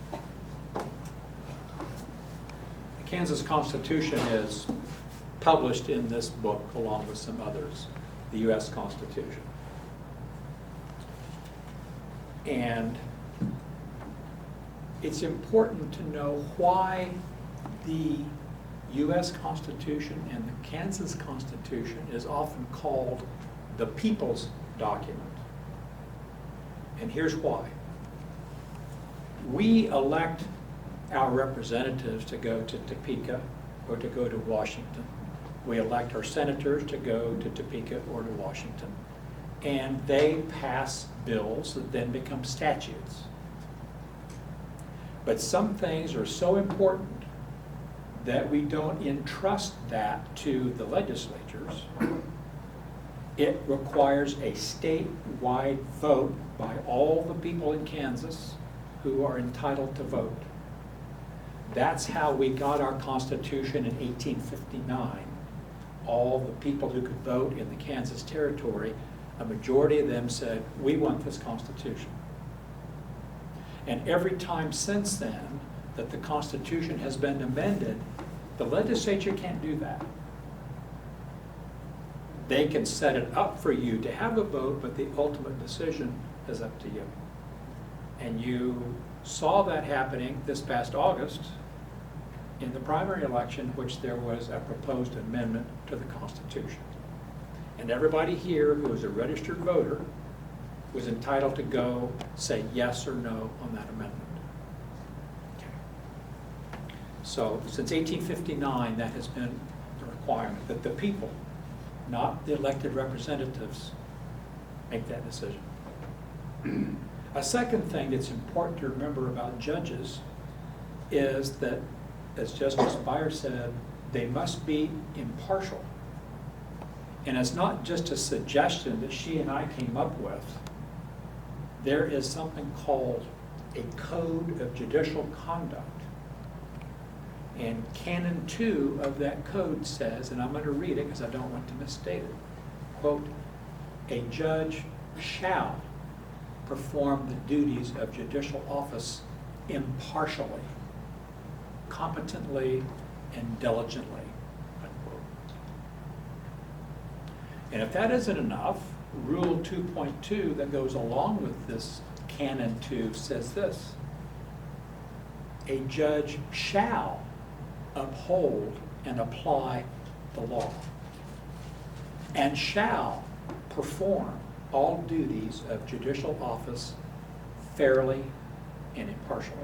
The Kansas Constitution is published in this book along with some others, the U.S. Constitution. And it's important to know why the U.S. Constitution and the Kansas Constitution is often called the people's document. And here's why. We elect our representatives to go to Topeka or to go to Washington. We elect our senators to go to Topeka or to Washington. And they pass bills that then become statutes. But some things are so important that we don't entrust that to the legislatures. It requires a statewide vote by all the people in Kansas who are entitled to vote. That's how we got our Constitution in 1859. All the people who could vote in the Kansas Territory, a majority of them said, we want this Constitution. And every time since then that the Constitution has been amended, the legislature can't do that. They can set it up for you to have a vote, but the ultimate decision is up to you. And you saw that happening this past August in the primary election, which there was a proposed amendment to the Constitution. And everybody here who is a registered voter was entitled to go say yes or no on that amendment. Okay. So since 1859, that has been the requirement that the people, not the elected representatives, make that decision. A second thing that's important to remember about judges is that, as Justice Beier said, they must be impartial. And it's not just a suggestion that she and I came up with. There is something called a Code of Judicial Conduct. And Canon 2 of that code says, and I'm going to read it because I don't want to misstate it, quote, a judge shall perform the duties of judicial office impartially, competently, and diligently, unquote. And if that isn't enough, Rule 2.2 that goes along with this Canon 2 says this: a judge shall uphold and apply the law, and shall perform all duties of judicial office fairly and impartially.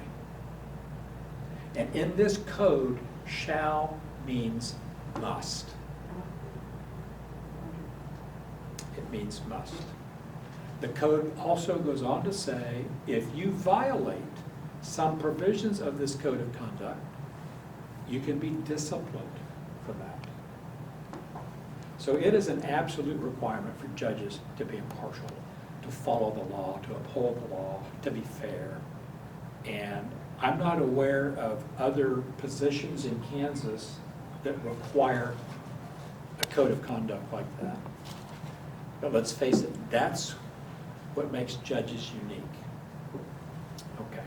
And in this code, shall means must. It means must. The code also goes on to say, if you violate some provisions of this code of conduct, you can be disciplined for that. So it is an absolute requirement for judges to be impartial, to follow the law, to uphold the law, to be fair. And I'm not aware of other positions in Kansas that require a code of conduct like that. But let's face it, that's what makes judges unique. Okay.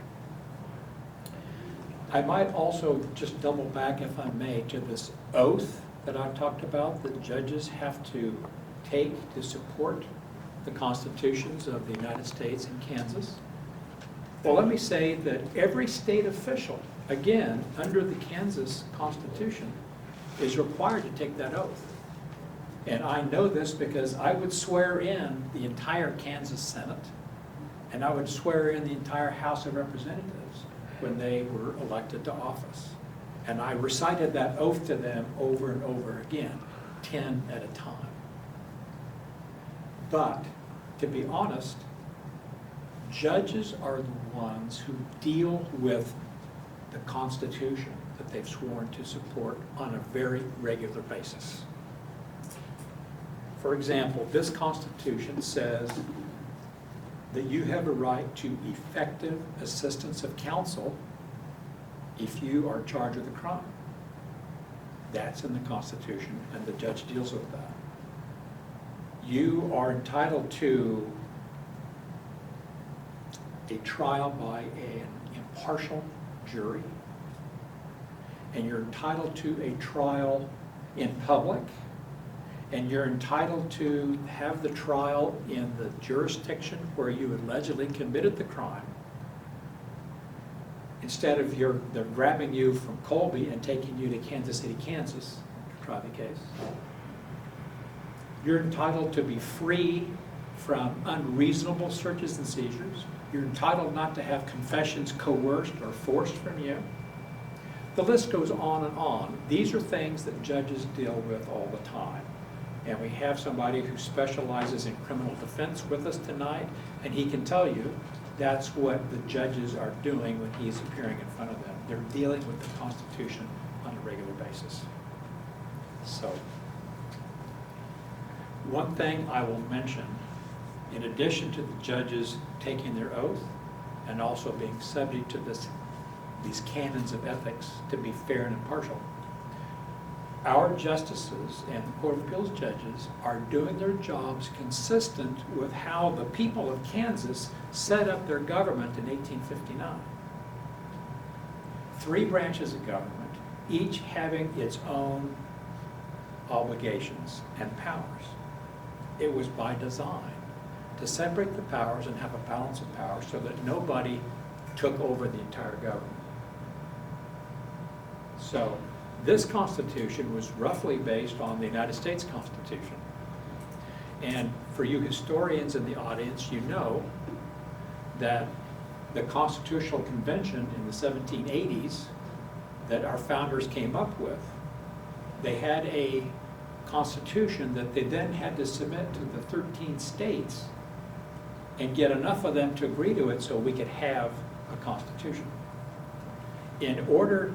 I might also just double back, if I may, to this oath that I've talked about that judges have to take to support the constitutions of the United States and Kansas. Well, let me say that every state official, again, under the Kansas Constitution, is required to take that oath. And I know this because I would swear in the entire Kansas Senate, and I would swear in the entire House of Representatives when they were elected to office. And I recited that oath to them over and over again, 10 at a time. But, to be honest, judges are the ones who deal with the Constitution that they've sworn to support on a very regular basis. For example, this Constitution says that you have a right to effective assistance of counsel if you are charged with a crime. That's in the Constitution, and the judge deals with that. You are entitled to a trial by an impartial jury, and you're entitled to a trial in public, and you're entitled to have the trial in the jurisdiction where you allegedly committed the crime, instead of they're grabbing you from Colby and taking you to Kansas City, Kansas to try the case. You're entitled to be free from unreasonable searches and seizures. You're entitled not to have confessions coerced or forced from you. The list goes on and on. These are things that judges deal with all the time. And we have somebody who specializes in criminal defense with us tonight, and he can tell you that's what the judges are doing when he's appearing in front of them. They're dealing with the Constitution on a regular basis. So, one thing I will mention, in addition to the judges taking their oath and also being subject to these canons of ethics to be fair and impartial, our justices and the Court of Appeals judges are doing their jobs consistent with how the people of Kansas set up their government in 1859. 3 branches of government, each having its own obligations and powers. It was by design to separate the powers and have a balance of power so that nobody took over the entire government. So this Constitution was roughly based on the United States Constitution. And for you historians in the audience, you know that the Constitutional Convention in the 1780s that our founders came up with, they had a Constitution that they then had to submit to the 13 states and get enough of them to agree to it so we could have a Constitution. In order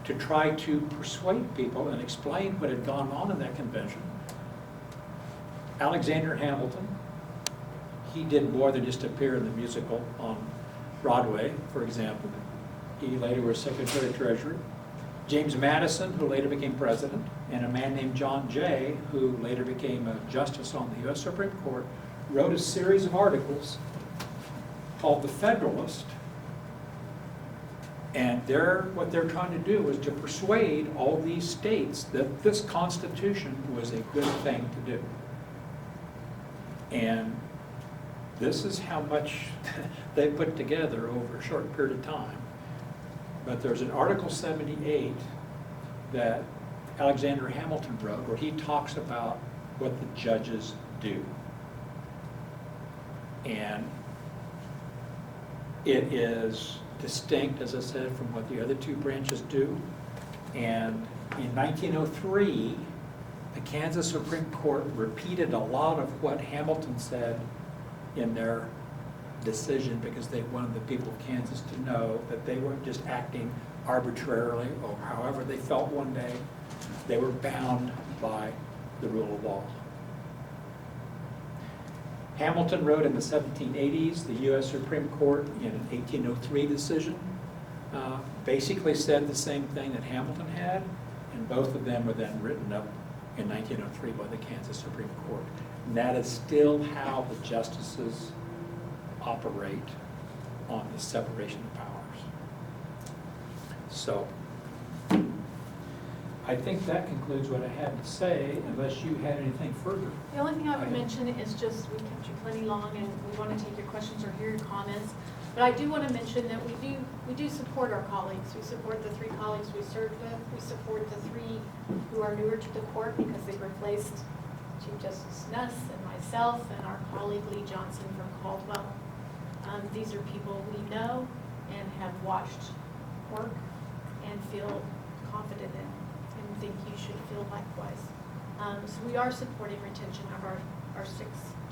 to try to persuade people and explain what had gone on in that convention, Alexander Hamilton, he did more than just appear in the musical on Broadway, for example. He later was Secretary of Treasury. James Madison, who later became president, and a man named John Jay, who later became a justice on the U.S. Supreme Court, wrote a series of articles called The Federalist. And what they're trying to do is to persuade all these states that this Constitution was a good thing to do. And this is how much they put together over a short period of time. But there's an Article 78 that Alexander Hamilton wrote where he talks about what the judges do. And it is distinct, as I said, from what the other 2 branches do. And in 1903, the Kansas Supreme Court repeated a lot of what Hamilton said in their decision because they wanted the people of Kansas to know that they weren't just acting arbitrarily or however they felt one day. They were bound by the rule of law. Hamilton wrote in the 1780s, the U.S. Supreme Court in an 1803 decision basically said the same thing that Hamilton had, and both of them were then written up in 1903 by the Kansas Supreme Court. And that is still how the justices operate on the separation of powers. So, I think that concludes what I had to say, unless you had anything further. The only thing I would mention is just, we kept you plenty long and we want to take your questions or hear your comments. But I do want to mention that we do support our colleagues. We support the 3 colleagues we served with. We support the 3 who are newer to the court because they've replaced Chief Justice Nuss and myself and our colleague Lee Johnson from Caldwell. These are people we know and have watched work and feel confident in, and think you should feel likewise. So we are supporting retention of our 6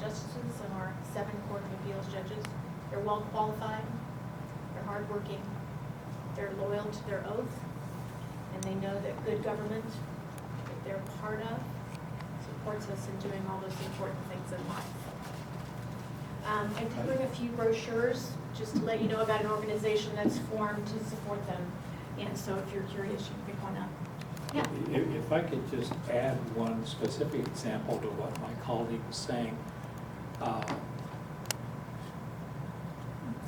justices and our 7 Court of Appeals judges. They're well qualified, they're hardworking, they're loyal to their oath, and they know that good government that they're part of supports us in doing all those important things in life. I did bring a few brochures, just to let you know about an organization that's formed to support them. And so if you're curious, you can pick one up. Yeah. If I could just add one specific example to what my colleague was saying.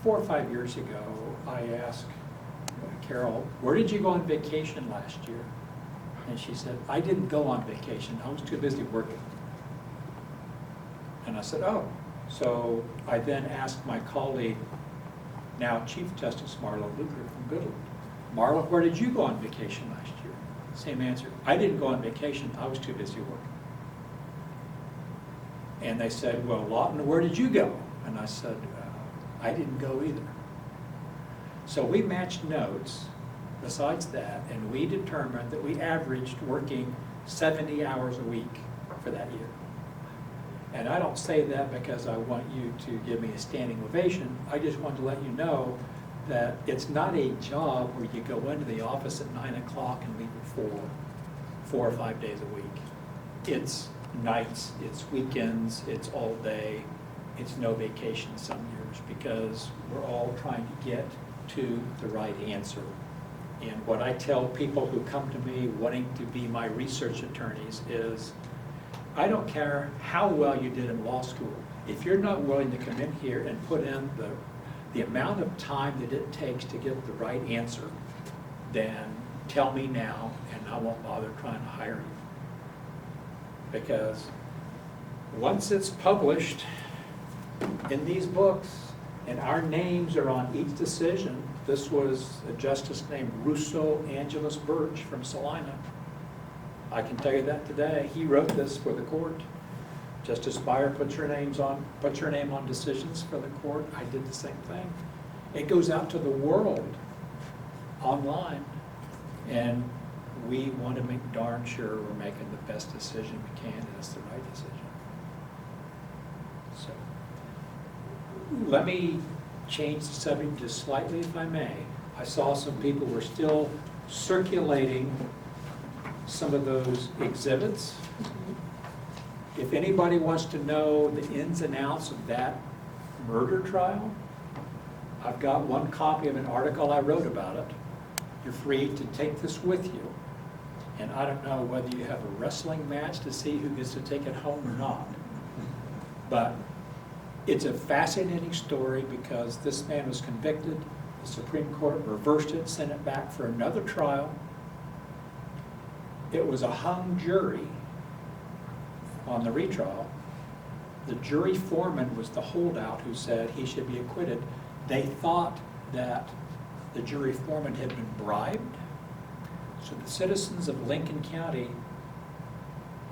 4 or 5 years ago, I asked Carol, where did you go on vacation last year? And she said, I didn't go on vacation, I was too busy working. And I said, oh. So I then asked my colleague, now Chief Justice Marla Luker from Goodland, Marla, where did you go on vacation last year? Same answer. I didn't go on vacation, I was too busy working. And they said, well, Lawton, where did you go? And I said, I didn't go either. So we matched notes besides that, and we determined that we averaged working 70 hours a week for that year. And I don't say that because I want you to give me a standing ovation. I just want to let you know that it's not a job where you go into the office at 9 o'clock and leave at 4 or 5 days a week. It's nights, it's weekends, it's all day, it's no vacation some years, because we're all trying to get to the right answer. And what I tell people who come to me wanting to be my research attorneys is, I don't care how well you did in law school. If you're not willing to come in here and put in the amount of time that it takes to get the right answer, then tell me now and I won't bother trying to hire you. Because once it's published in these books and our names are on each decision, this was a justice named Russo Angelus Birch from Salina. I can tell you that today. He wrote this for the court. Justice Beier puts her name on decisions for the court. I did the same thing. It goes out to the world online, and we want to make darn sure we're making the best decision we can, and it's the right decision. So, let me change the subject just slightly, if I may. I saw some people were still circulating some of those exhibits. If anybody wants to know the ins and outs of that murder trial, I've got one copy of an article I wrote about it. You're free to take this with you. And I don't know whether you have a wrestling match to see who gets to take it home or not. But it's a fascinating story because this man was convicted. The Supreme Court reversed it, sent it back for another trial. It was a hung jury on the retrial. The jury foreman was the holdout who said he should be acquitted. They thought that the jury foreman had been bribed. So the citizens of Lincoln County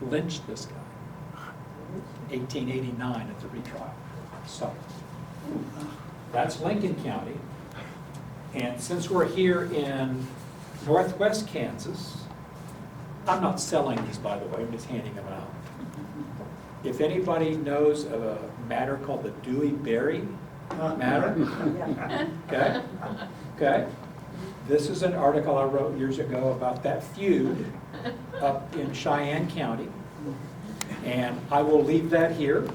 lynched this guy, 1889 at the retrial. So that's Lincoln County. And since we're here in northwest Kansas, I'm not selling these, by the way, I'm just handing them out. If anybody knows of a matter called the Dewey-Berry matter, okay. This is an article I wrote years ago about that feud up in Cheyenne County. And I will leave that here,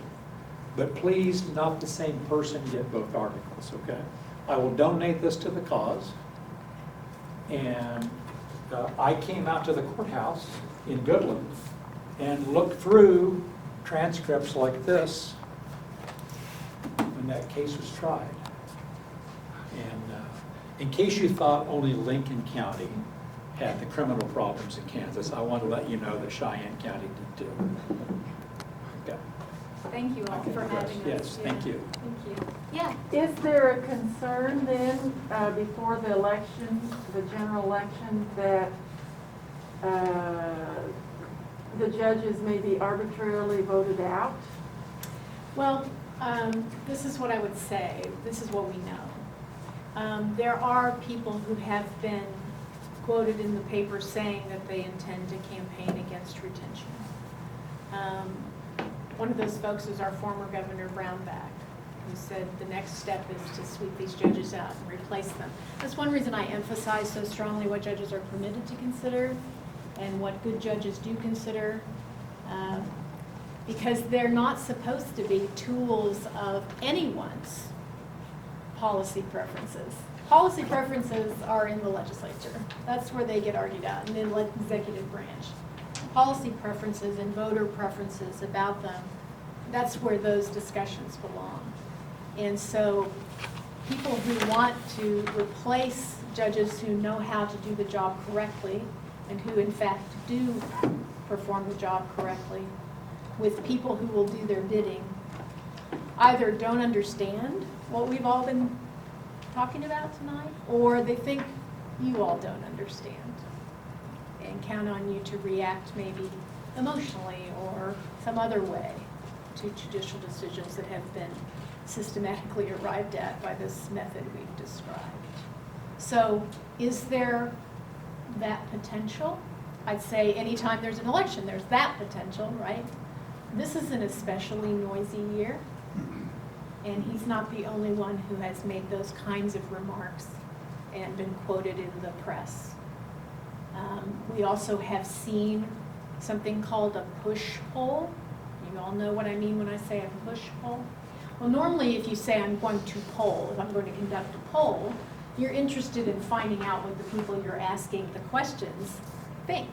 but please, not the same person get both articles, okay? I will donate this to the cause. And I came out to the courthouse in Goodland and looked through transcripts like this when that case was tried. And in case you thought only Lincoln County had the criminal problems in Kansas, I want to let you know that Cheyenne County did too. Okay. Thank you all for having us. Yes, thank you. Thank you. Yeah. Is there a concern then, before the election, the general election, that the judges may be arbitrarily voted out? Well, this is what I would say. This is what we know. There are people who have been quoted in the paper saying that they intend to campaign against retention. One of those folks is our former Governor Brownback, who said the next step is to sweep these judges out and replace them. That's one reason I emphasize so strongly what judges are permitted to consider and what good judges do consider. because they're not supposed to be tools of anyone's policy preferences. Policy preferences are in the legislature. That's where they get argued out, and in the executive branch. Policy preferences and voter preferences about them, that's where those discussions belong. And so people who want to replace judges who know how to do the job correctly and who in fact do perform the job correctly with people who will do their bidding either don't understand what we've all been talking about tonight, or they think you all don't understand and count on you to react maybe emotionally or some other way to judicial decisions that have been systematically arrived at by this method we've described. So is there that potential? I'd say anytime there's an election, there's that potential, right? This is an especially noisy year, and he's not the only one who has made those kinds of remarks and been quoted in the press. We also have seen something called a push poll. You all know what I mean when I say a push poll? Well, normally if you say I'm going to poll, if I'm going to conduct a poll, you're interested in finding out what the people you're asking the questions think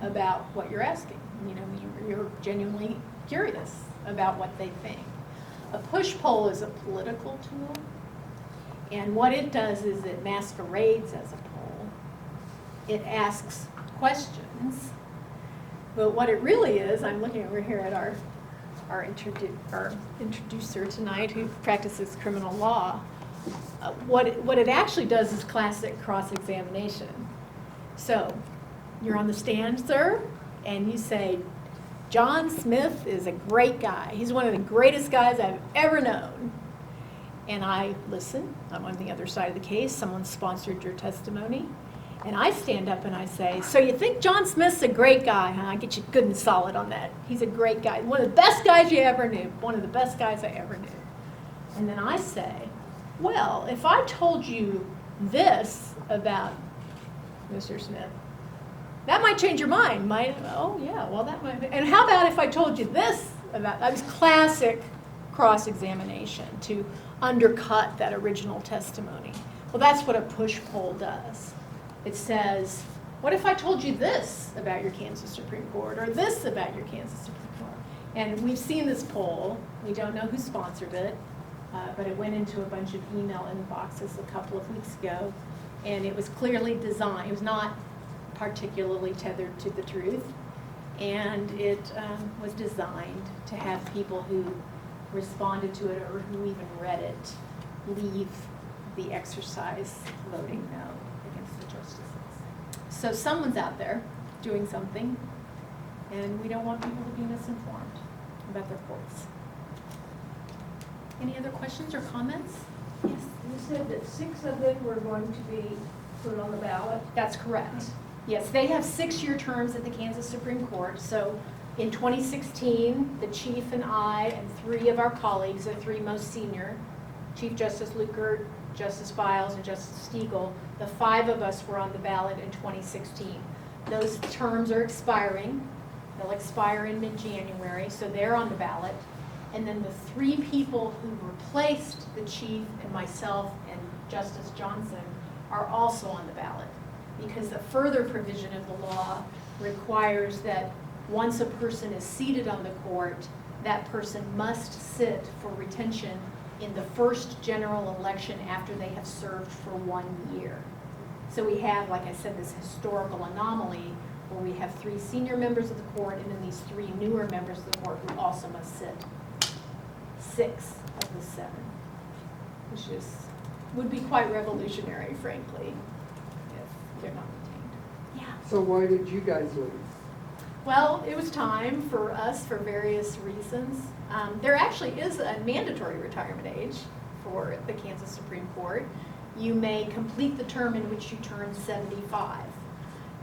about what you're asking. You know, you're genuinely curious about what they think. A push poll is a political tool, and what it does is it masquerades as a poll. It asks questions, but what it really is, I'm looking over here at our introducer tonight who practices criminal law. What it actually does is classic cross-examination. So you're on the stand, sir, and you say, John Smith is a great guy. He's one of the greatest guys I've ever known. And I listen. I'm on the other side of the case. Someone sponsored your testimony. And I stand up and I say, so you think John Smith's a great guy, huh? I get you good and solid on that. He's a great guy. One of the best guys you ever knew. One of the best guys I ever knew. And then I say, well, if I told you this about Mr. Smith, that might change your mind. Oh yeah, well that might be. And how about if I told you this about, that was classic cross-examination to undercut that original testimony. Well, that's what a push poll does. It says, what if I told you this about your Kansas Supreme Court, or this about your Kansas Supreme Court? And we've seen this poll. We don't know who sponsored it, but it went into a bunch of email inboxes a couple of weeks ago, and it was clearly designed. It was not particularly tethered to the truth, and it was designed to have people who responded to it or who even read it leave the exercise voting no against the justices. So someone's out there doing something, and we don't want people to be misinformed about their courts. Any other questions or comments? Yes. You said that 6 of them were going to be put on the ballot? That's correct. Yes, they have 6-year terms at the Kansas Supreme Court. So in 2016, the chief and I and 3 of our colleagues, the 3 most senior, Chief Justice Lukert, Justice Biles, and Justice Stiegel, the 5 of us were on the ballot in 2016. Those terms are expiring. They'll expire in mid-January, so they're on the ballot. And then the 3 people who replaced the chief and myself and Justice Johnson are also on the ballot, because the further provision of the law requires that once a person is seated on the court, that person must sit for retention in the first general election after they have served for 1 year. So we have, like I said, this historical anomaly where we have 3 senior members of the court and then these 3 newer members of the court who also must sit 6 of the 7, which would be quite revolutionary, frankly, if they're not retained. Yeah. So why did you guys leave? Well, it was time for us for various reasons. There actually is a mandatory retirement age for the Kansas Supreme Court. You may complete the term in which you turn 75.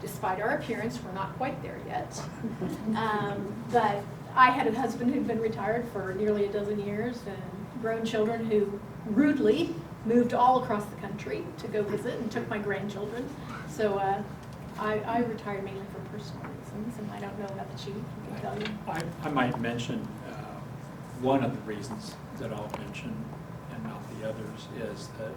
Despite our appearance, we're not quite there yet. But I had a husband who'd been retired for nearly a dozen years and grown children who rudely moved all across the country to go visit and took my grandchildren. So I retired mainly for personal reasons. reasons, and I don't know about the chief, he can tell you. I might mention, one of the reasons that I'll mention, and not the others, is that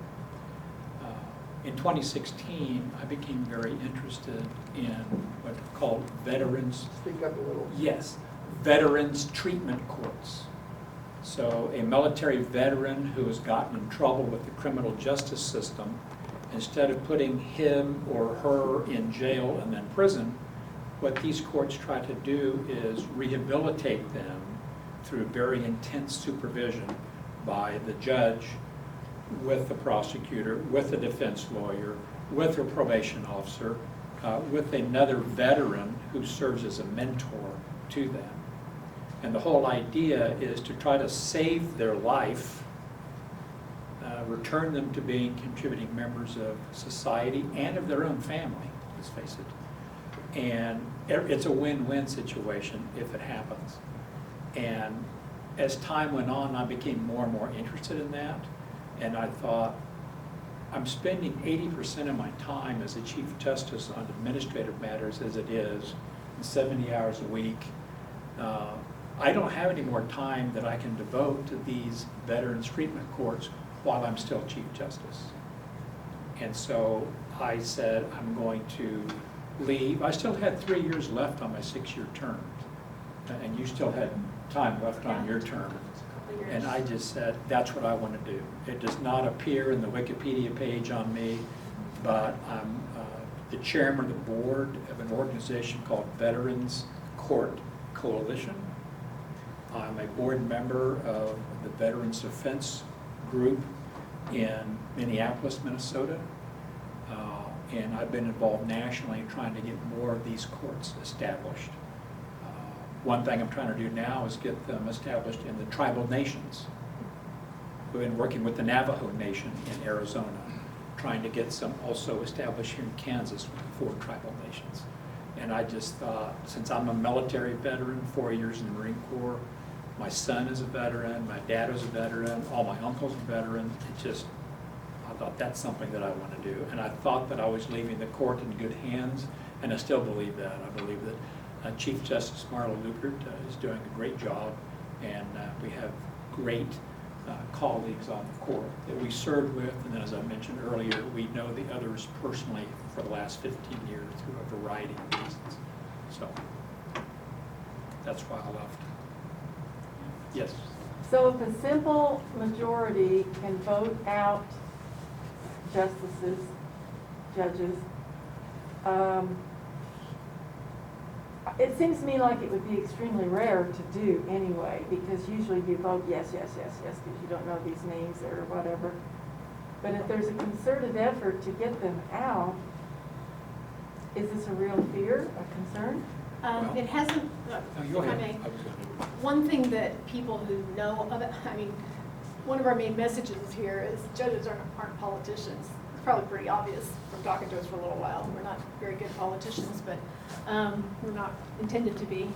in 2016, I became very interested in what are called veterans. Speak up a little. Yes, veterans treatment courts. So a military veteran who has gotten in trouble with the criminal justice system, instead of putting him or her in jail and then prison, what these courts try to do is rehabilitate them through very intense supervision by the judge, with the prosecutor, with the defense lawyer, with a probation officer, with another veteran who serves as a mentor to them. And the whole idea is to try to save their life, return them to being contributing members of society and of their own family, let's face it. And it's a win-win situation if it happens. And as time went on, I became more and more interested in that. And I thought, I'm spending 80% of my time as a Chief Justice on administrative matters as it is, 70 hours a week. I don't have any more time that I can devote to these veterans treatment courts while I'm still Chief Justice. And so I said, I'm going to leave. I still had 3 years left on my 6-year term. And you still had time left on your term. And I just said, that's what I want to do. It does not appear in the Wikipedia page on me, but I'm the chairman of the board of an organization called Veterans Court Coalition. I'm a board member of the Veterans Defense Group in Minneapolis, Minnesota. And I've been involved nationally trying to get more of these courts established. One thing I'm trying to do now is get them established in the tribal nations. We've been working with the Navajo Nation in Arizona, trying to get some also established here in Kansas with the 4 tribal nations. And I just thought, since I'm a military veteran, 4 years in the Marine Corps, my son is a veteran, my dad was a veteran, all my uncles are veterans, I thought that's something that I want to do. And I thought that I was leaving the court in good hands, and I still believe that. I believe that Chief Justice Marla Lukert is doing a great job, and we have great colleagues on the court that we served with, and then as I mentioned earlier, we know the others personally for the last 15 years through a variety of reasons. So that's why I left. Yes? So if a simple majority can vote out justices, judges, it seems to me like it would be extremely rare to do anyway, because usually you vote yes, yes, yes, yes, because you don't know these names or whatever. But if there's a concerted effort to get them out, is this a real fear, a concern? It hasn't, No, if go I ahead. may. One thing that people who know of it, I mean, one of our main messages here is judges aren't politicians. It's probably pretty obvious from talking to us for a little while. We're not very good politicians, but we're not intended to be.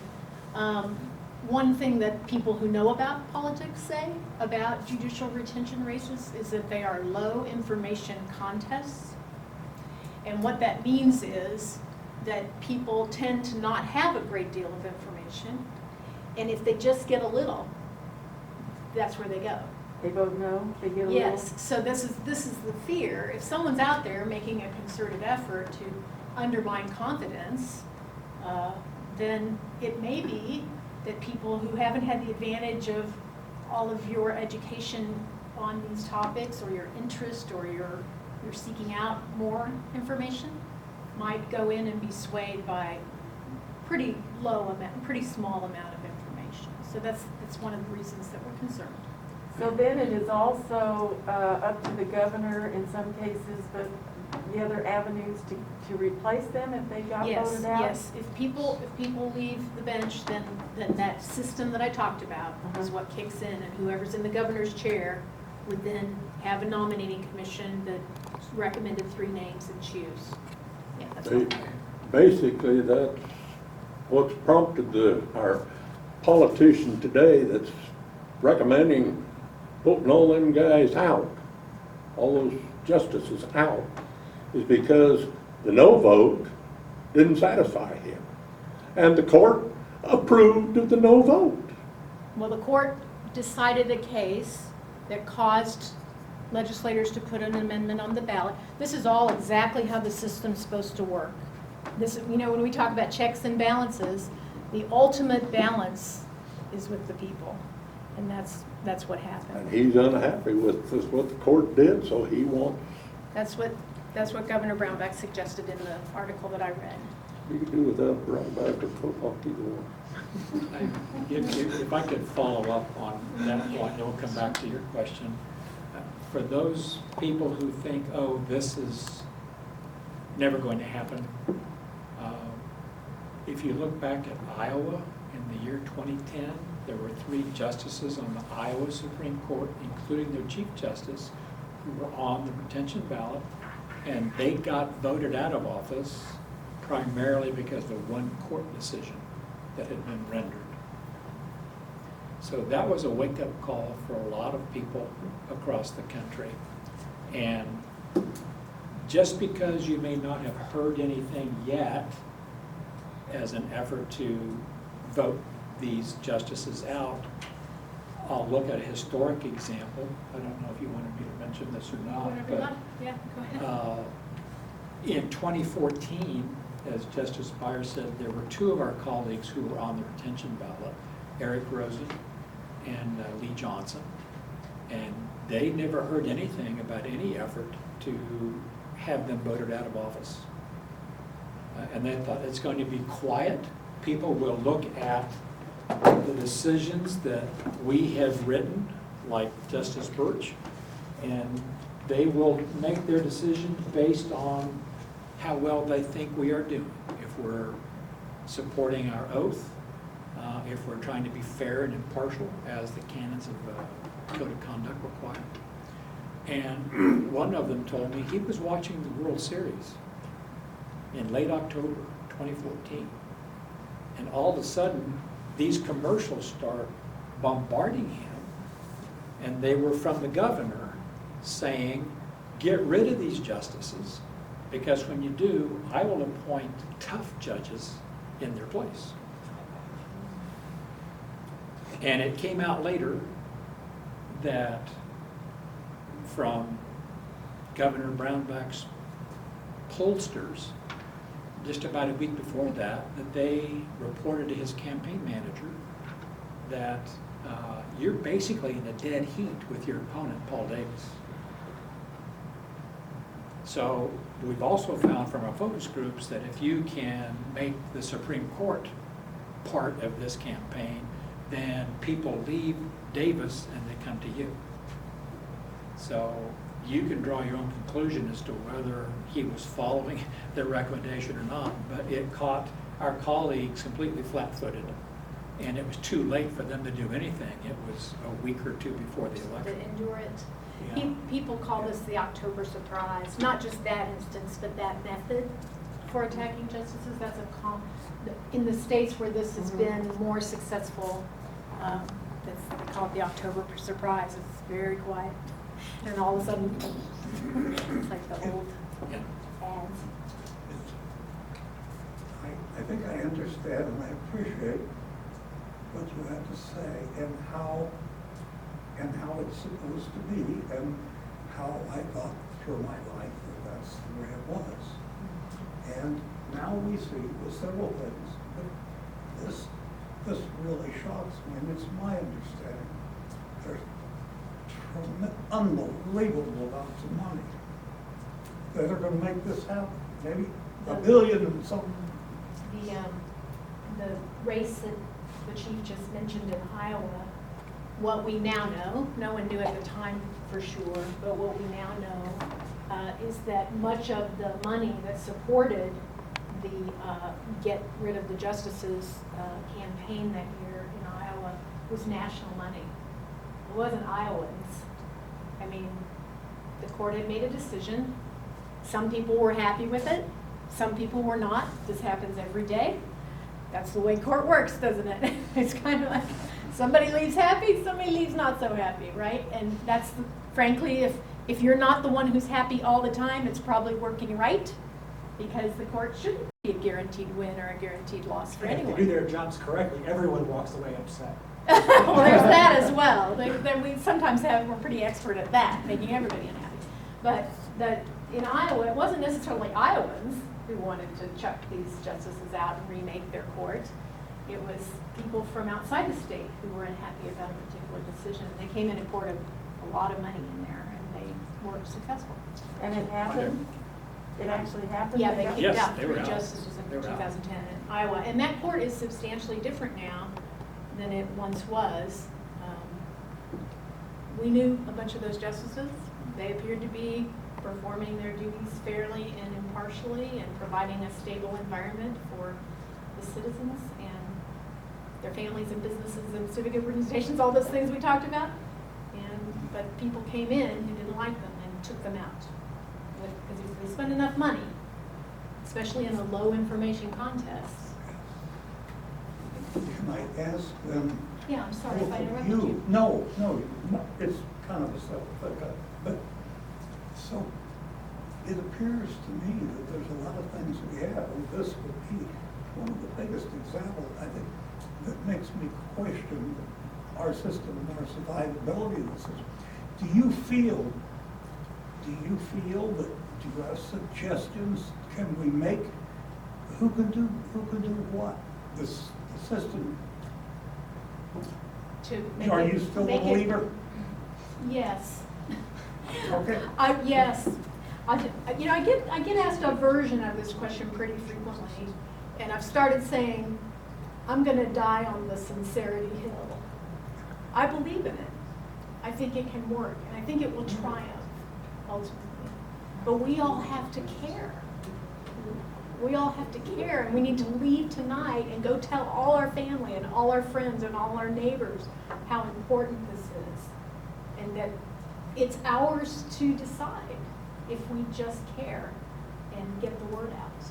One thing that people who know about politics say about judicial retention races is that they are low information contests. And what that means is that people tend to not have a great deal of information. And if they just get a little, that's where they go. They vote no, they get a little? Yes, so this is the fear. If someone's out there making a concerted effort to undermine confidence, then it may be that people who haven't had the advantage of all of your education on these topics, or your interest, or you're seeking out more information, might go in and be swayed by pretty small amount of information. So that's one of the reasons that we're concerned. So then it is also up to the governor in some cases, but the other avenues to replace them if they got voted out? Yes, if people leave the bench, then that system that I talked about is what kicks in, and whoever's in the governor's chair would then have a nominating commission that recommended 3 names and choose. Yeah, that's what. Basically, that's what's prompted our politician today that's recommending putting all them guys out, all those justices out, is because the no vote didn't satisfy him. and the court approved of the no vote. Well, the court decided a case that caused legislators to put an amendment on the ballot. This is all exactly how the system's supposed to work. This, you know, when we talk about checks and balances, the ultimate balance is with the people, and that's what happened. And he's unhappy with this, what the court did, so he wants, That's what Governor Brownback suggested in the article that I read. you can do without Brownback or football, either one. If I could follow up on that point, and we'll come back to your question. For those people who think, oh, this is never going to happen, if you look back at Iowa in the year 2010, there were 3 justices on the Iowa Supreme Court, including their Chief Justice, who were on the retention ballot, and they got voted out of office primarily because of one court decision that had been rendered. So that was a wake-up call for a lot of people across the country. And just because you may not have heard anything yet as an effort to vote these justices out, I'll look at a historic example. I don't know if you wanted me to mention this or not. Whatever you but want. Yeah, go ahead. in 2014, as Justice Beier said, there were 2 of our colleagues who were on the retention ballot, Eric Rosen and Lee Johnson, and they never heard anything about any effort to have them voted out of office. And they thought it's going to be quiet. People will look at the decisions that we have written, like Justice Birch, and they will make their decision based on how well they think we are doing. If we're supporting our oath, if we're trying to be fair and impartial, as the canons of code of conduct require. And one of them told me he was watching the World Series in late October 2014. And all of a sudden, these commercials start bombarding him, and they were from the governor saying, get rid of these justices, because when you do, I will appoint tough judges in their place. And it came out later that from Governor Brownback's pollsters, just about a week before that they reported to his campaign manager that you're basically in a dead heat with your opponent, Paul Davis. So we've also found from our focus groups that if you can make the Supreme Court part of this campaign, then people leave Davis and they come to you. So you can draw your own conclusion as to whether he was following their recommendation or not, but it caught our colleagues completely flat-footed, and it was too late for them to do anything. It was a week or 2 before the To election. endure it. Yeah. People call this the October surprise, not just that instance, but that method for attacking justices. That's in the states where this has been more successful, they call it the October surprise. It's very quiet. And all of a sudden, it's like the old Yeah. ads. I think I understand and I appreciate what you have to say and how it's supposed to be and how I got through my life that that's the way it was. And now we see with several things, but this really shocks me, and it's my understanding there's unbelievable amounts of money that are going to make this happen. Maybe $1 billion and something. The race that the chief just mentioned in Iowa, what we now know, no one knew at the time for sure, but what we now know is that much of the money that supported the get rid of the justices campaign that year in Iowa was national money. It wasn't Iowans. I mean, the court had made a decision. Some people were happy with it. Some people were not. This happens every day. That's the way court works, doesn't it? It's kind of like somebody leaves happy, somebody leaves not so happy, right? And that's, frankly, if you're not the one who's happy all the time, it's probably working right. because the court shouldn't be a guaranteed win or a guaranteed loss for And if anyone. they do their jobs correctly, everyone walks away upset. Well, there's that as well. We sometimes we're pretty expert at that, making everybody unhappy. But in Iowa, it wasn't necessarily Iowans who wanted to chuck these justices out and remake their court. It was people from outside the state who were unhappy about a particular decision. They came in and poured a lot of money in there, and they were successful. And it happened? It actually happened? Yeah, they got- kicked Yes, out they were 3 out. justices They in were out. 2010 in Iowa. And that court is substantially different now than it once was. We knew a bunch of those justices. They appeared to be performing their duties fairly and impartially and providing a stable environment for the citizens and their families and businesses and civic organizations, all those things we talked about. But people came in who didn't like them and took them out. Because if they spend enough money, especially in a low information contest. Can I ask them? Yeah, I'm sorry if I both of interrupted you. No, it's kind of a stuff, but, so, it appears to me that there's a lot of things we have, and this would be one of the biggest examples, I think, that makes me question our system and our survivability of the system. Do you feel that, do you have suggestions, can we make, who can do what? The system, To make are it- you still a make it- believer? Yes. Okay. Yes. I get asked a version of this question pretty frequently, and I've started saying, I'm gonna die on the sincerity hill. I believe in it. I think it can work, and I think it will triumph ultimately. But we all have to care. We all have to care, and we need to leave tonight and go tell all our family and all our friends and all our neighbors how important this is, and that it's ours to decide if we just care and get the word out.